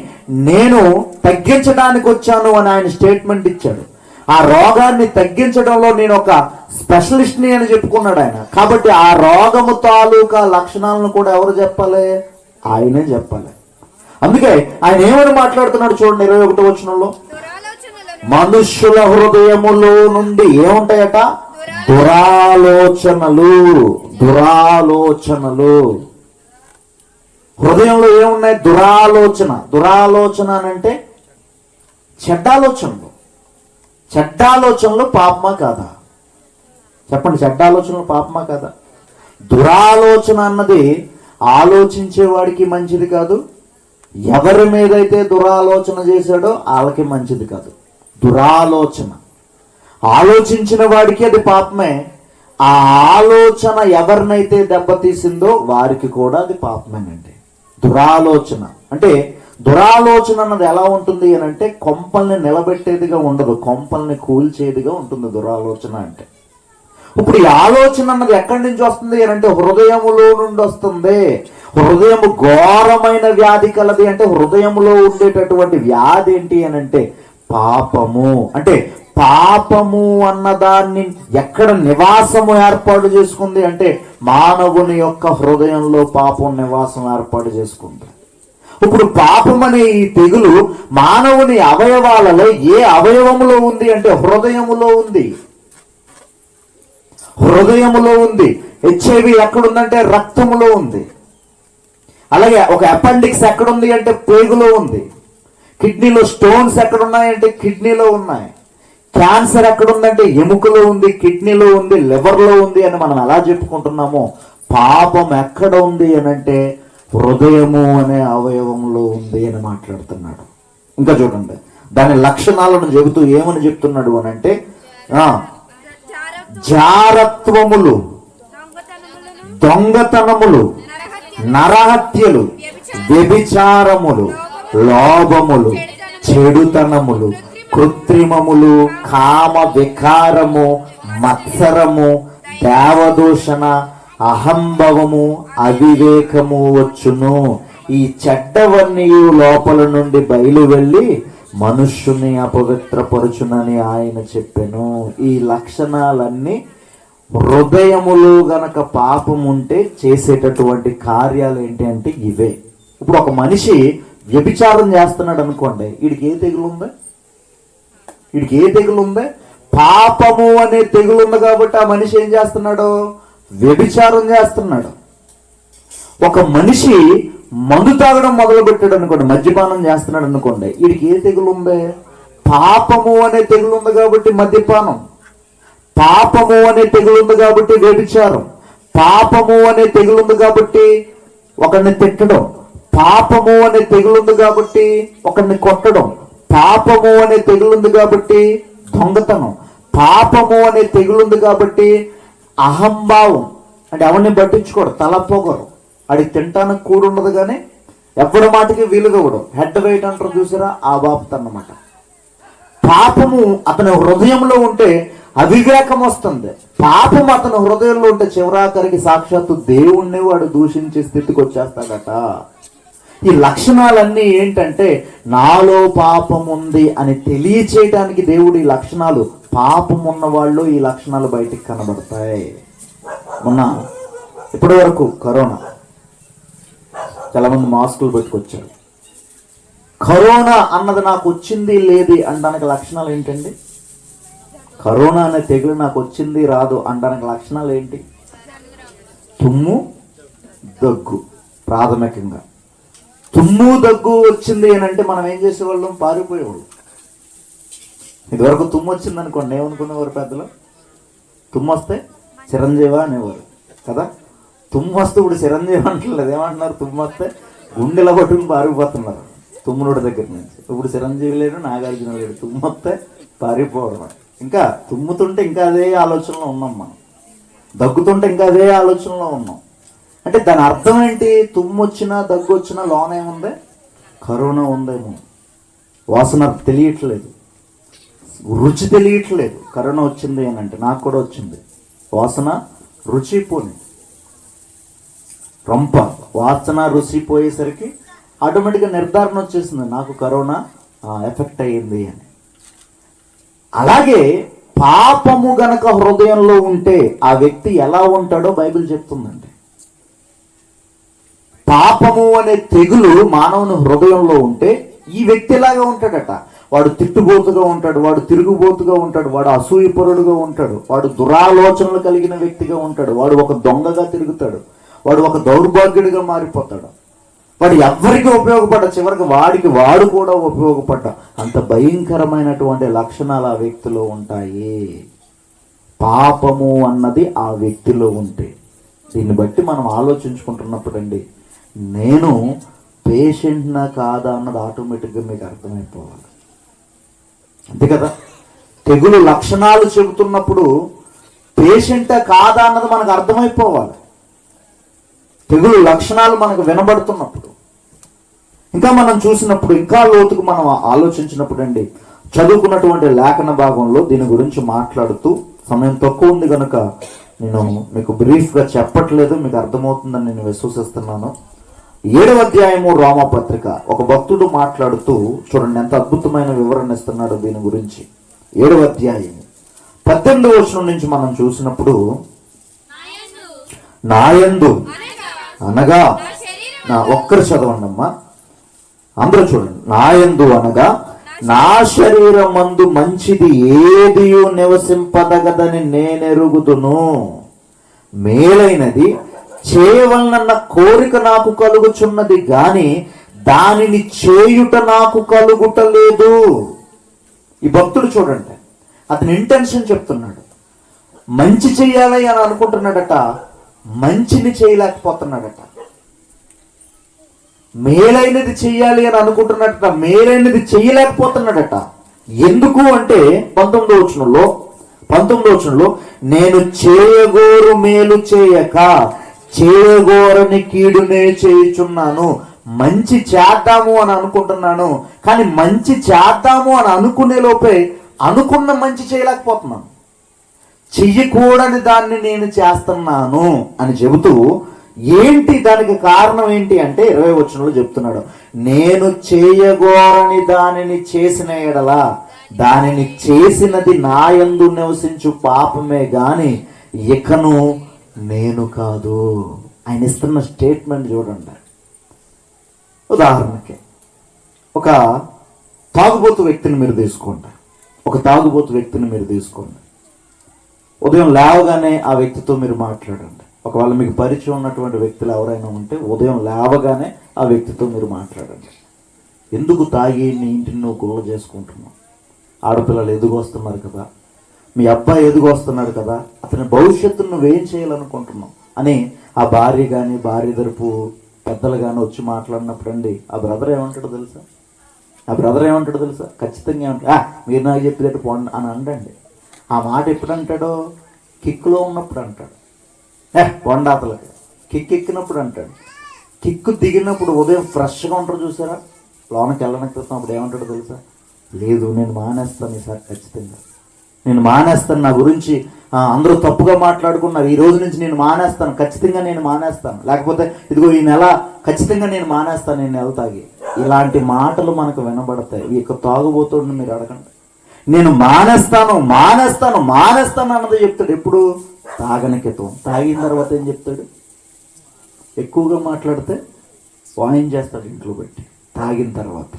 నేను తగ్గించడానికి వచ్చాను అని ఆయన స్టేట్మెంట్ ఇచ్చాడు. ఆ రోగాన్ని తగ్గించడంలో నేను ఒక స్పెషలిస్ట్ని అని చెప్పుకున్నాడు ఆయన. కాబట్టి ఆ రోగము తాలూకా లక్షణాలను కూడా ఎవరు చెప్పాలి? ఆయనే చెప్పాలి. అందుకే ఆయన ఏమని మాట్లాడుతున్నాడు చూడండి 21వ వచనంలో, మనుష్యుల హృదయములో నుండి ఏముంటాయట? దురాలోచనలు. దురాలోచనలు. హృదయంలో ఏమున్నాయి? దురాలోచన. దురాలోచన అని అంటే చెడ్డాలోచనలు. చెడ్డాలోచనలు పాపమా కాదా? చెప్పండి, చెడ్డాలోచనలు పాపమా కాదా? దురాలోచన అన్నది ఆలోచించేవాడికి మంచిది కాదు, ఎవరి మీదైతే దురాలోచన చేశాడో వాళ్ళకి మంచిది కాదు. దురాలోచన ఆలోచించిన వాడికి అది పాపమే, ఆ ఆలోచన ఎవరినైతే దెబ్బతీసిందో వారికి కూడా అది పాపమేనండి. దురాలోచన అంటే, దురాలోచన అన్నది ఎలా ఉంటుంది అని అంటే, కొంపల్ని నిలబెట్టేదిగా ఉండదు, కొంపల్ని కూల్చేదిగా ఉంటుంది దురాలోచన అంటే. ఇప్పుడు ఈ ఆలోచన అన్నది ఎక్కడి నుంచి వస్తుంది అని అంటే, హృదయములో నుండి వస్తుంది. హృదయము ఘోరమైన వ్యాధి కలది అంటే, హృదయములో ఉండేటటువంటి వ్యాధి ఏంటి అని అంటే పాపము. అంటే పాపము అన్నదాన్ని ఎక్కడ నివాసము ఏర్పాటు చేసుకుంది అంటే, మానవుని యొక్క హృదయంలో పాపం నివాసం ఏర్పాటు చేసుకుంది. ఇప్పుడు పాపం అనే ఈ తెగులు మానవుని అవయవాలలో ఏ అవయవములో ఉంది అంటే హృదయములో ఉంది. హృదయములో ఉంది. హెచ్ఐవి ఎక్కడుందంటే రక్తములో ఉంది. అలాగే ఒక అపెండిక్స్ ఎక్కడుంది అంటే పేగులో ఉంది. కిడ్నీలో స్టోన్స్ ఎక్కడున్నాయంటే కిడ్నీలో ఉన్నాయి. క్యాన్సర్ ఎక్కడుందంటే ఎముకలో ఉంది, కిడ్నీలో ఉంది, లివర్లో ఉంది అని మనం ఎలా చెప్పుకుంటున్నామో, పాపం ఎక్కడ ఉంది అని అంటే హృదయము అనే అవయవంలో ఉంది అని మాట్లాడుతున్నాడు. ఇంకా చూడండి, దాని లక్షణాలను చెబుతూ ఏమని చెప్తున్నాడు అని అంటే, జారత్వములు, దొంగతనములు, నరహత్యలు, వ్యభిచారములు, లోభములు, చెడుతనములు, కృత్రిమములు, కామ వికారము, మత్సరము, దేవదూషణ, అహంభవము, అవివేకము వచ్చును. ఈ చెడ్డవన్నీ లోపల నుండి బయలు వెళ్ళి మనుష్యుని అపవిత్రపరచునని ఆయన చెప్పెను. ఈ లక్షణాలన్నీ హృదయములో గనక పాపం ఉంటే చేసేటటువంటి కార్యాలు ఏంటి అంటే ఇవే. ఇప్పుడు ఒక మనిషి వ్యభిచారం చేస్తున్నాడు అనుకోండి, వీడికి ఏ తెగులు ఉందా? వీడికి ఏ తెగులు ఉందా? పాపము అనే తెగులు ఉంది కాబట్టి ఆ మనిషి ఏం చేస్తున్నాడు? వ్యభిచారం చేస్తున్నాడు. ఒక మనిషి మందు తాగడం మొదలు పెట్టాడు అనుకోండి, మద్యపానం చేస్తున్నాడు అనుకోండి, వీడికి ఏ తెగులు ఉంది? పాపము అనే తెగులు ఉంది కాబట్టి మద్యపానం, పాపము అనే తెగులు ఉంది కాబట్టి వ్యభిచారం, పాపము అనే తెగులు ఉంది కాబట్టి ఒకరిని తిట్టడం, పాపము అనే తెగులు ఉంది కాబట్టి ఒకరిని కొట్టడం, పాపము అనే తెగులు ఉంది కాబట్టి దొంగతనం, పాపము అనే తెగులు ఉంది కాబట్టి అహంభావం, అంటే ఎవరిని పట్టించుకోడు, తలపోగరు, అడిగి తింటానికి కూడు ఉండదు కానీ ఎవరి మాటకి వీలుగవడు, హెడ్ వెయిట్ అంటారు చూసారా, ఆ బాబు అన్నమాట. పాపము అతని హృదయంలో ఉంటే అవివేకం వస్తుంది. పాపం అతని హృదయంలో ఉంటే చివరాఖరికి సాక్షాత్తు దేవుణ్ణి వాడు దూషించే స్థితికి వచ్చేస్తాడట. ఈ లక్షణాలన్నీ ఏంటంటే నాలో పాపం ఉంది అని తెలియచేయడానికి దేవుడు ఈ లక్షణాలు, పాపం ఉన్న వాళ్ళు ఈ లక్షణాలు బయటికి కనబడతాయి. మొన్న ఇప్పటి వరకు కరోనా చాలామంది మాస్కులు పెట్టుకొచ్చారు. కరోనా అన్నది నాకు వచ్చింది లేదు అనడానికి లక్షణాలు ఏంటండి? కరోనా అనే తెగులు నాకు వచ్చింది రాదు అనడానికి లక్షణాలు ఏంటి? తుమ్ము, దగ్గు. ప్రాథమికంగా తుమ్ము దగ్గు వచ్చింది అని అంటే మనం ఏం చేసేవాళ్ళం? పారిపోయేవాళ్ళం. ఇదివరకు తుమ్ము వచ్చింది అనుకోండి, ఏమనుకునేవారు పెద్దలు? తుమ్ము వస్తే చిరంజీవా అనేవారు కదా. తుమ్ము వస్తే ఇప్పుడు చిరంజీవి అంటలేదు, ఏమంటున్నారు? తుమ్ము వస్తే గుండెల పట్టుకుని పారిపోతున్నారు తుమ్మునుడి దగ్గర నుంచి. ఇప్పుడు చిరంజీవి లేడు, నాగార్జున లేడు, తుమ్ము వస్తే పారిపోవడం. ఇంకా తుమ్ముతుంటే ఇంకా అదే ఆలోచనలో ఉన్నాం మనం, దగ్గుతుంటే ఇంకా అదే ఆలోచనలో ఉన్నాం. అంటే దాని అర్థం ఏంటి? తుమ్ము వచ్చినా దగ్గు వచ్చినా లోన ఏముంది? కరోనా ఉందేమో. వాసన తెలియట్లేదు, రుచి తెలియట్లేదు. కరోనా వచ్చింది అని అంటే నాకు కూడా వచ్చింది. వాసన రుచి పోని, రొంప వాసన రుచి పోయేసరికి ఆటోమేటిక్గా నిర్ధారణ వచ్చేసింది నాకు కరోనా ఎఫెక్ట్ అయ్యింది అని. అలాగే పాపము గనక హృదయంలో ఉంటే ఆ వ్యక్తి ఎలా ఉంటాడో బైబిల్ చెప్తుందండి. పాపము అనే తెగులు మానవుని హృదయంలో ఉంటే ఈ వ్యక్తి ఎలాగా ఉంటాడట? వాడు తిట్టుబోతుగా ఉంటాడు, వాడు తిరుగుబోతుగా ఉంటాడు, వాడు అసూయపరుడుగా ఉంటాడు, వాడు దురాలోచనలు కలిగిన వ్యక్తిగా ఉంటాడు, వాడు ఒక దొంగగా తిరుగుతాడు, వాడు ఒక దౌర్భాగ్యుడిగా మారిపోతాడు, వాడు ఎవ్వరికి ఉపయోగపడ్డ, చివరికి వాడికి వాడు కూడా ఉపయోగపడ్డ అంత భయంకరమైనటువంటి లక్షణాలు ఆ వ్యక్తిలో ఉంటాయి. పాపము అన్నది ఆ వ్యక్తిలో ఉంటే దీన్ని బట్టి మనం ఆలోచించుకుంటున్నప్పుడు అండి, నేను పేషెంట్నా కాదా అన్నది ఆటోమేటిక్గా మీకు అర్థమైపోవాలి. అంతే కదా. తెగులు లక్షణాలు చెబుతున్నప్పుడు పేషెంటా కాదా అన్నది మనకు అర్థమైపోవాలి. తెగులు లక్షణాలు మనకు వినబడుతున్నప్పుడు, ఇంకా మనం చూసినప్పుడు, ఇంకా లోతుకు మనం ఆలోచించినప్పుడు అండి, చదువుకున్నటువంటి లేఖన భాగంలో దీని గురించి మాట్లాడుతూ, సమయం తక్కువ ఉంది కనుక నేను మీకు బ్రీఫ్గా చెప్పట్లేదు, మీకు అర్థమవుతుందని నేను విశ్వసిస్తున్నాను. 7వ అధ్యాయము రోమాపత్రిక, ఒక భక్తుడు మాట్లాడుతూ చూడండి ఎంత అద్భుతమైన వివరణ ఇస్తున్నాడు దీని గురించి. 7వ అధ్యాయము 18వ వచనం నుంచి మనం చూసినప్పుడు, నాయందు అనగా ఒక్కరు చదవండి అమ్మా, అందరూ చూడండి. నాయందు అనగా నా శరీరమందు మంచిది ఏదియు నివసింపదగదని నేనెరుగుదును, మేలైనది చేయవలనన్న కోరిక నాకు కలుగుచున్నది గాని దానిని చేయుట నాకు కలుగుటలేదు. ఈ భక్తుడు చూడండి, అతని ఇంటెన్షన్ చెప్తున్నాడు. మంచి చెయ్యాలి అని అనుకుంటున్నాడట, మంచిని చేయలేకపోతున్నాడట. మేలైనది చెయ్యాలి అని అనుకుంటున్నట్ట, మేలైనది చేయలేకపోతున్నాడట. ఎందుకు అంటే 19వ వచనంలో నేను చేయగోరు మేలు చేయక చేయగోరని కీడునే చేయుచున్నాను. మంచి చేద్దాము అని అనుకుంటున్నాను, కానీ మంచి చేద్దాము అని అనుకునే లోపే అనుకున్న మంచి చేయలేకపోతున్నాను. చెయ్యకూడని దాన్ని నేను చేస్తున్నాను అని చెబుతూ, ఏంటి దానికి కారణం ఏంటి అంటే 20వ వచనంలో చెప్తున్నాడు, నేను చేయగోరని దానిని చేసిన ఎడల దానిని చేసినది నా యందు నివసించు పాపమే గాని ఇకను నేను కాదు. ఆయన ఇస్తున్న స్టేట్మెంట్ చూడండి. ఉదాహరణకి ఒక తాగుబోతు వ్యక్తిని మీరు తీసుకోండి. ఉదయం లేవగానే ఆ వ్యక్తితో మీరు మాట్లాడండి. ఒకవేళ మీకు పరిచయం ఉన్నటువంటి వ్యక్తులు ఎవరైనా ఉంటే ఉదయం లేవగానే ఆ వ్యక్తితో మీరు మాట్లాడండి. ఎందుకు తాగి నీ ఇంటిని నువ్వు గుల్ల చేసుకుంటున్నావు? ఆడపిల్లలు ఎదుగొస్తున్నారు కదా, మీ అబ్బాయి ఎదుగొస్తున్నాడు కదా, అతని భవిష్యత్తును నువ్వేం చేయాలనుకుంటున్నావు అని ఆ భార్య కానీ భార్య తరపు పెద్దలు కానీ వచ్చి మాట్లాడినప్పుడు అండి, ఆ బ్రదర్ ఏమంటాడో తెలుసా? ఖచ్చితంగా ఏమంటాడు, మీరు నాకు చెప్పేటట్టు పోండి అని అండండి. ఆ మాట ఎప్పుడు అంటాడో? కిక్కులో ఉన్నప్పుడు అంటాడు. పొండాతలకి కిక్ ఎక్కినప్పుడు అంటాడు. కిక్కు దిగినప్పుడు ఉదయం ఫ్రెష్గా ఉంటారు చూసారా, లోనకి వెళ్ళడానికి క్రితం అప్పుడు ఏమంటాడో తెలుసా? లేదు, నేను మానేస్తాను ఈసారి, ఖచ్చితంగా నేను మానేస్తాను, నా గురించి అందరూ తప్పుగా మాట్లాడుకున్నారు, ఈ రోజు నుంచి నేను మానేస్తాను, ఖచ్చితంగా నేను మానేస్తాను, లేకపోతే ఇదిగో ఈ నెల ఖచ్చితంగా నేను మానేస్తాను, నేను నెల తాగి. ఇలాంటి మాటలు మనకు వినబడతాయి. ఈ యొక్క తాగుబోతుడిని మీరు అడగండి, నేను మానేస్తాను అన్నది చెప్తాడు. ఎప్పుడు? తాగని క్రితం. తాగిన తర్వాత ఏం చెప్తాడు? ఎక్కువగా మాట్లాడితే వాయించేస్తాడు ఇంట్లో పెట్టి తాగిన తర్వాత.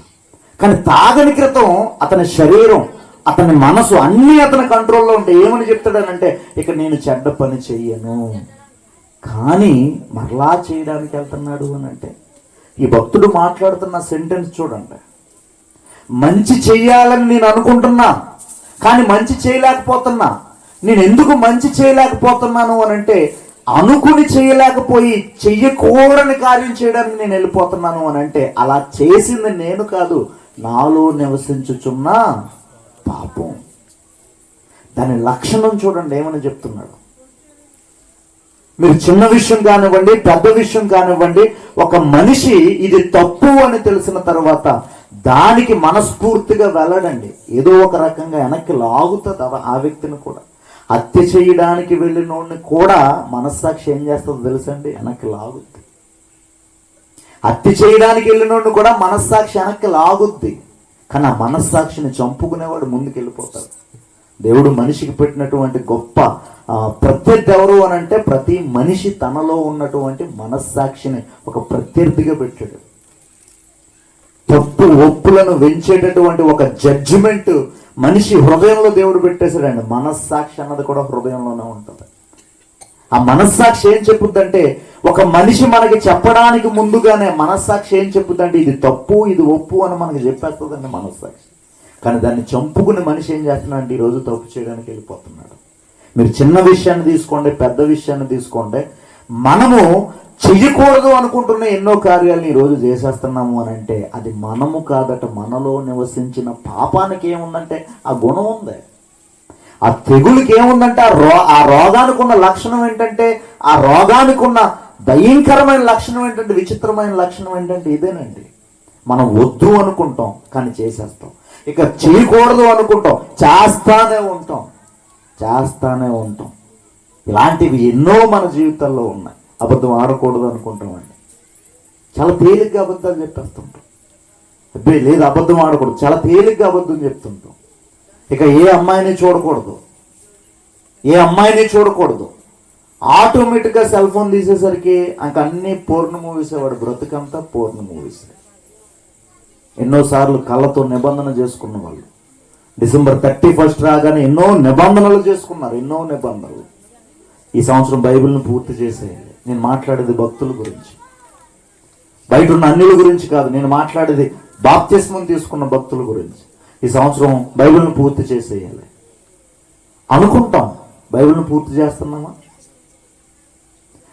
కానీ తాగని క్రితం అతని శరీరం, అతని మనసు అన్నీ అతని కంట్రోల్లో ఉంటాయి. ఏమని చెప్తాడనంటే, ఇక నేను చెడ్డ పని చెయ్యను. కానీ మరలా చేయడానికి వెళ్తున్నాడు అని అంటే, ఈ భక్తుడు మాట్లాడుతున్న సెంటెన్స్ చూడండి. మంచి చెయ్యాలని నేను అనుకుంటున్నా, కానీ మంచి చేయలేకపోతున్నా. నేను ఎందుకు మంచి చేయలేకపోతున్నాను అని అంటే, అనుకుని చేయలేకపోయి చెయ్యకూడని కార్యం చేయడానికి నేను వెళ్ళిపోతున్నాను అని అంటే, అలా చేసింది నేను కాదు, నాలో నివసించుచున్న పాపం. దాని లక్షణం చూడండి ఏమని చెప్తున్నాడు. మీరు చిన్న విషయం కానివ్వండి, పెద్ద విషయం కానివ్వండి, ఒక మనిషి ఇది తప్పు అని తెలిసిన తర్వాత దానికి మనస్ఫూర్తిగా వెళ్ళడండి. ఏదో ఒక రకంగా వెనక్కి లాగుతుంది ఆ వ్యక్తిని కూడా. హత్య చేయడానికి వెళ్ళినోడిని కూడా మనస్సాక్షి ఏం చేస్తుందో తెలుసండి? వెనక్కి లాగుద్ది. హత్య చేయడానికి వెళ్ళినోడిని కూడా మనస్సాక్షి వెనక్కి లాగుద్ది. కానీ ఆ మనస్సాక్షిని చంపుకునేవాడు ముందుకు వెళ్ళిపోతాడు. దేవుడు మనిషికి పెట్టినటువంటి గొప్ప ప్రత్యర్థి ఎవరు అని అంటే, ప్రతి మనిషి తనలో ఉన్నటువంటి మనస్సాక్షిని ఒక ప్రత్యర్థిగా పెట్టాడు. తప్పు ఒప్పులను వెంచేటటువంటి ఒక జడ్జిమెంట్ మనిషి హృదయంలో దేవుడు పెట్టేశాడండి. మనస్సాక్షి అన్నది కూడా హృదయంలోనే ఉంటుంది. ఆ మనస్సాక్షి ఏం చెప్పుద్దంటే, ఒక మనిషి మనకి చెప్పడానికి ముందుగానే మనస్సాక్షి ఏం చెప్పుద్దంటే, ఇది తప్పు ఇది ఒప్పు అని మనకి చెప్పేస్తుందండి మనస్సాక్షి. కానీ దాన్ని చంపుకుని మనిషి ఏం చేస్తున్నాడు? ఈరోజు తప్పు చేయడానికి వెళ్ళిపోతున్నాడు. మీరు చిన్న విషయాన్ని తీసుకోండి, పెద్ద విషయాన్ని తీసుకోండి, మనము చెయ్యకూడదు అనుకుంటున్న ఎన్నో కార్యాలను ఈరోజు చేసేస్తున్నాము అని అంటే, అది మనము కాదట, మనలో నివసించిన పాపానికి ఏముందంటే ఆ గుణం ఉంది. ఆ తెగులకి ఏముందంటే ఆ రోగానికి ఉన్న లక్షణం ఏంటంటే, ఆ రోగానికి ఉన్న భయంకరమైన లక్షణం ఏంటంటే, విచిత్రమైన లక్షణం ఏంటంటే ఇదేనండి. మనం వద్దు అనుకుంటాం కానీ చేసేస్తాం. ఇక చేయకూడదు అనుకుంటాం, చేస్తానే ఉంటాం. ఇలాంటివి ఎన్నో మన జీవితాల్లో ఉన్నాయి. అబద్ధం ఆడకూడదు అనుకుంటామండి, చాలా తేలిగ్గా అబద్ధాలు చెప్పేస్తుంటాం. అబ్బాయి లేదు అబద్ధం ఆడకూడదు, చాలా తేలిగ్గా అబద్ధం చెప్తుంటాం. ఇక ఏ అమ్మాయిని చూడకూడదు, ఆటోమేటిక్గా సెల్ ఫోన్ తీసేసరికి ఇంక అన్ని పూర్ణ మూవీసే. వాడు బ్రతుకంతా పూర్ణ మూవీసే. ఎన్నోసార్లు కళ్ళతో నిబంధన చేసుకున్న వాళ్ళు డిసెంబర్ 31 రాగానే ఎన్నో నిబంధనలు చేసుకున్నారు. ఈ సంవత్సరం బైబిల్ని పూర్తి చేసేయాలి. నేను మాట్లాడేది భక్తుల గురించి, బయట ఉన్న అన్యుల గురించి కాదు. నేను మాట్లాడేది బాప్తిస్మం తీసుకున్న భక్తుల గురించి. ఈ సంవత్సరం బైబిల్ని పూర్తి చేసేయాలి అనుకుంటాం. బైబిల్ని పూర్తి చేస్తున్నామా?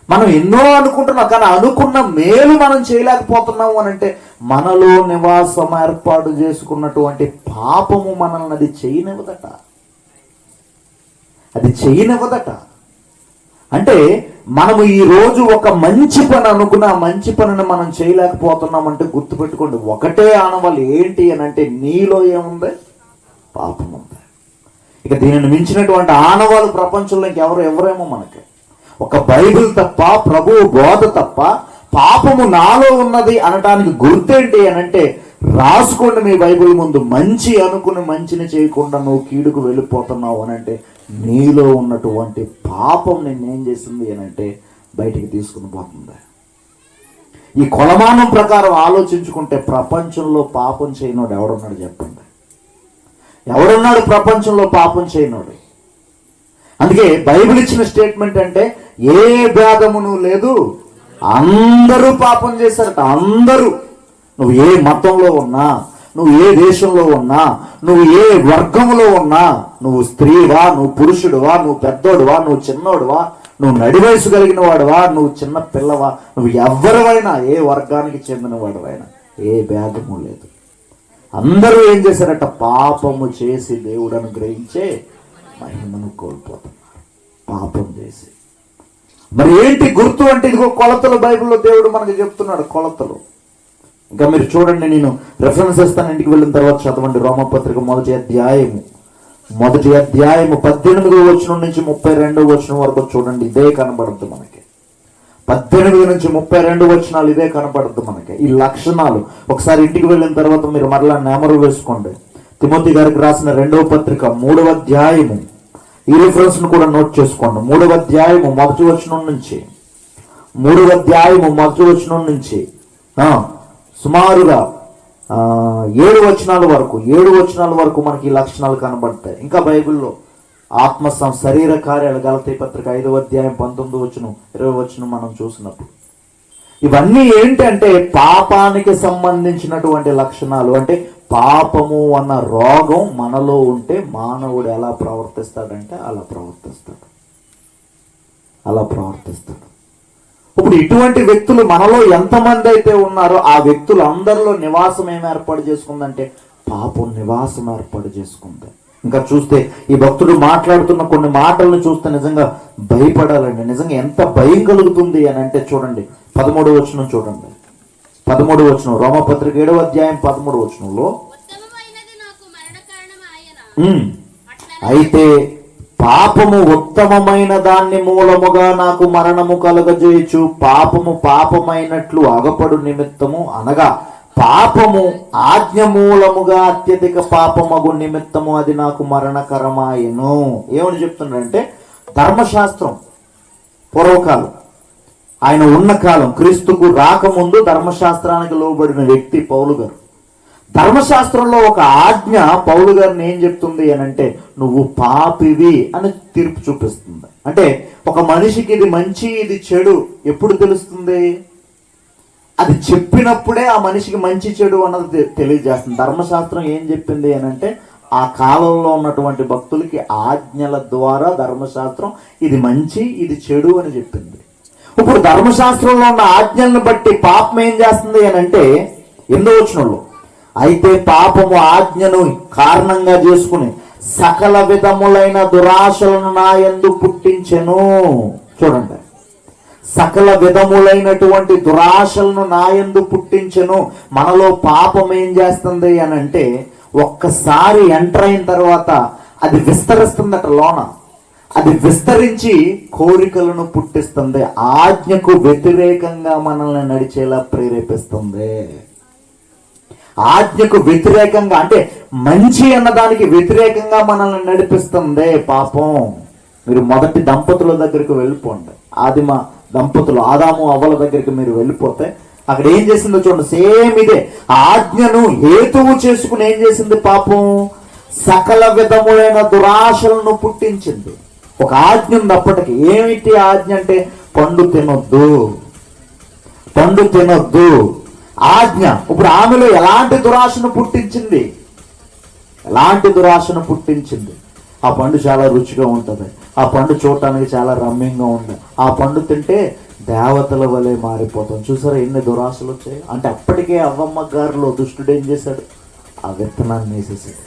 మనం ఎన్నో అనుకుంటున్నాం, కానీ అనుకున్న మేలు మనం చేయలేకపోతున్నాము అని అంటే, మనలో నివాసం ఏర్పాటు చేసుకున్నటువంటి పాపము మనల్ని అది చేయనివ్వదట. అంటే మనము ఈ రోజు ఒక మంచి పని అనుకున్న మంచి పనిని మనం చేయలేకపోతున్నామంటే గుర్తుపెట్టుకోండి, ఒకటే ఆనవాళ్ళు ఏంటి అని అంటే, నీలో ఏముంది? పాపం ఉంది. ఇక దీనిని మించినటువంటి ఆనవాళ్ళు ప్రపంచంలో ఎవరేమో మనకి ఒక బైబిల్ తప్ప, ప్రభువు బోధ తప్ప, పాపము నాలో ఉన్నది అనటానికి గుర్తేంటి అని అంటే, రాసుకోండి మీ బైబిల్ ముందు. మంచి అనుకుని మంచిని చేయకుండా నువ్వు కీడుకు వెళ్ళిపోతున్నావు అని అంటే, నీలో ఉన్నటువంటి పాపం నిన్నేం చేసింది అని అంటే బయటికి తీసుకుని పోతుంది. ఈ కొలమానం ప్రకారం ఆలోచించుకుంటే ప్రపంచంలో పాపం చేయనోడు ఎవడున్నాడు చెప్పండి? ఎవడున్నాడు ప్రపంచంలో పాపం చేయనోడు? అందుకే బైబిల్ ఇచ్చిన స్టేట్మెంట్ అంటే, ఏ భేదమును లేదు, అందరూ పాపం చేశారట. అందరూ. నువ్వు ఏ మతంలో ఉన్నా, నువ్వు ఏ దేశంలో ఉన్నా, నువ్వు ఏ వర్గంలో ఉన్నా, నువ్వు స్త్రీవా, నువ్వు పురుషుడువా, నువ్వు పెద్దోడువా, నువ్వు చిన్నోడువా, నువ్వు నడి వయసు కలిగిన వాడువా, నువ్వు చిన్న పిల్లవా, నువ్వు ఎవరివైనా, ఏ వర్గానికి చెందిన వాడువైనా, ఏ భేదము లేదు. అందరూ ఏం చేశారట? పాపము చేసి దేవుడు అనుగ్రహించే మహిమను కోల్పోతున్నారు పాపం చేసి. మరి ఏంటి గుర్తు అంటే, ఇదిగో కొలతలు. బైబిల్లో దేవుడు మనకు చెప్తున్నాడు కొలతలు. ఇంకా మీరు చూడండి, నేను రెఫరెన్స్ ఇస్తాను, ఇంటికి వెళ్ళిన తర్వాత చదవండి. రోమపత్రిక 1వ అధ్యాయము 18వ వచనం నుంచి 32వ వచనం వరకు చూడండి. ఇదే కనబడుద్ది మనకి. 18 నుంచి 32 వచనాలు ఇదే కనబడుద్ది మనకి. ఈ లక్షణాలు ఒకసారి ఇంటికి వెళ్ళిన తర్వాత మీరు మరలా నెమరు వేసుకోండి. తిమోతి గారికి రాసిన 2వ పత్రిక 3వ అధ్యాయము ఈ రిఫరెన్స్ ను కూడా నోట్ చేసుకోండి. 3వ అధ్యాయము మొదటి వచనం నుంచి 3వ అధ్యాయము మొదటి వచనం నుంచి సుమారుగా 7 వచనాల వరకు మనకి ఈ లక్షణాలు కనబడతాయి. ఇంకా బైబిల్లో శరీర కార్యాలు గలతీ పత్రిక 5వ అధ్యాయం 19 వచనం 20 వచనం మనం చూసినప్పుడు ఇవన్నీ ఏంటంటే పాపానికి సంబంధించినటువంటి లక్షణాలు. అంటే పాపము అన్న రోగం మనలో ఉంటే మానవుడు ఎలా ప్రవర్తిస్తాడంటే అలా ప్రవర్తిస్తాడు. ఇప్పుడు ఇటువంటి వ్యక్తులు మనలో ఎంతమంది అయితే ఉన్నారో ఆ వ్యక్తులు అందరిలో నివాసం ఏమి ఏర్పాటు చేసుకుందంటే పాపం నివాసం ఏర్పాటు చేసుకుంది. ఇంకా చూస్తే ఈ భక్తుడు మాట్లాడుతున్న కొన్ని మాటలను చూస్తే నిజంగా భయపడాలండి. నిజంగా ఎంత భయం కలుగుతుంది అని అంటే చూడండి 13వ వచనం చూడండి. 13వ వచనం రోమపత్రిక 7వ అధ్యాయం 13వ వచనంలో అయితే పాపము ఉత్తమమైన దాన్ని మూలముగా నాకు మరణము కలుగజేయచ్చు. పాపమైనట్లు అగపడు నిమిత్తము అనగా పాపము ఆజ్ఞ మూలముగా అత్యధిక పాపమగు నిమిత్తము అది నాకు మరణకరమాయను. ఏమని చెప్తున్నాడంటే ధర్మశాస్త్రం పూర్వకాలం, ఆయన ఉన్న కాలం, క్రీస్తుకు రాకముందు ధర్మశాస్త్రానికి లోబడిన వ్యక్తి పౌలు గారు. ధర్మశాస్త్రంలో ఒక ఆజ్ఞ పౌలు గారిని ఏం చెప్తుంది అని అంటే నువ్వు పాపివి అని తీర్పు చూపిస్తుంది. అంటే ఒక మనిషికి ఇది మంచి ఇది చెడు ఎప్పుడు తెలుస్తుంది? అది చెప్పినప్పుడే ఆ మనిషికి మంచి చెడు అన్నది తెలియజేస్తుంది. ధర్మశాస్త్రం ఏం చెప్పింది అని అంటే ఆ కాలంలో ఉన్నటువంటి భక్తులకి ఆజ్ఞల ద్వారా ధర్మశాస్త్రం ఇది మంచి ఇది చెడు అని చెప్పింది. ఇప్పుడు ధర్మశాస్త్రంలో ఉన్న ఆజ్ఞలను బట్టి పాపం ఏం చేస్తుంది అని అంటే 8వ వచనంలో అయితే పాపము ఆజ్ఞను కారణంగా చేసుకుని సకల విధములైన దురాశలను నా యందు పుట్టించెను. చూడండి, సకల విధములైనటువంటి దురాశలను నా యందు పుట్టించెను. మనలో పాపం ఏం చేస్తుంది అని అంటే ఒక్కసారి ఎంటర్ అయిన తర్వాత అది విస్తరిస్తుందట లోన. అది విస్తరించి కోరికలను పుట్టిస్తుంది. ఆజ్ఞకు వ్యతిరేకంగా మనల్ని నడిచేలా ప్రేరేపిస్తుంది. ఆజ్ఞకు వ్యతిరేకంగా అంటే మంచి అన్నదానికి వ్యతిరేకంగా మనల్ని నడిపిస్తుంది పాపం. మీరు మొదటి దంపతుల దగ్గరికి వెళ్ళిపోండి, ఆదిమ దంపతులు ఆదాము అవ్వల దగ్గరికి మీరు వెళ్ళిపోతే అక్కడ ఏం చేసిందో చూడండి. సేమ్ ఇదే ఆజ్ఞను హేతువు చేసుకుని ఏం చేసింది పాపం? సకల విధములైన దురాశలను పుట్టించింది. ఒక ఆజ్ఞ ఉంది అప్పటికి. ఏమిటి ఆజ్ఞ అంటే పండు తినొద్దు ఆజ్ఞ. ఇప్పుడు ఆమెలో ఎలాంటి దురాశను పుట్టించింది? ఆ పండు చాలా రుచిగా ఉంటుంది, ఆ పండు చూడటానికి చాలా రమ్యంగా ఉంటుంది, ఆ పండు తింటే దేవతల వలె మారిపోతాం. చూసారా ఎన్ని దురాశలు వచ్చాయి అంటే అప్పటికే అవ్వమ్మ గారిలో దుష్టుడు ఏం చేశాడు? ఆ విత్తనాన్ని వేసేసాడు.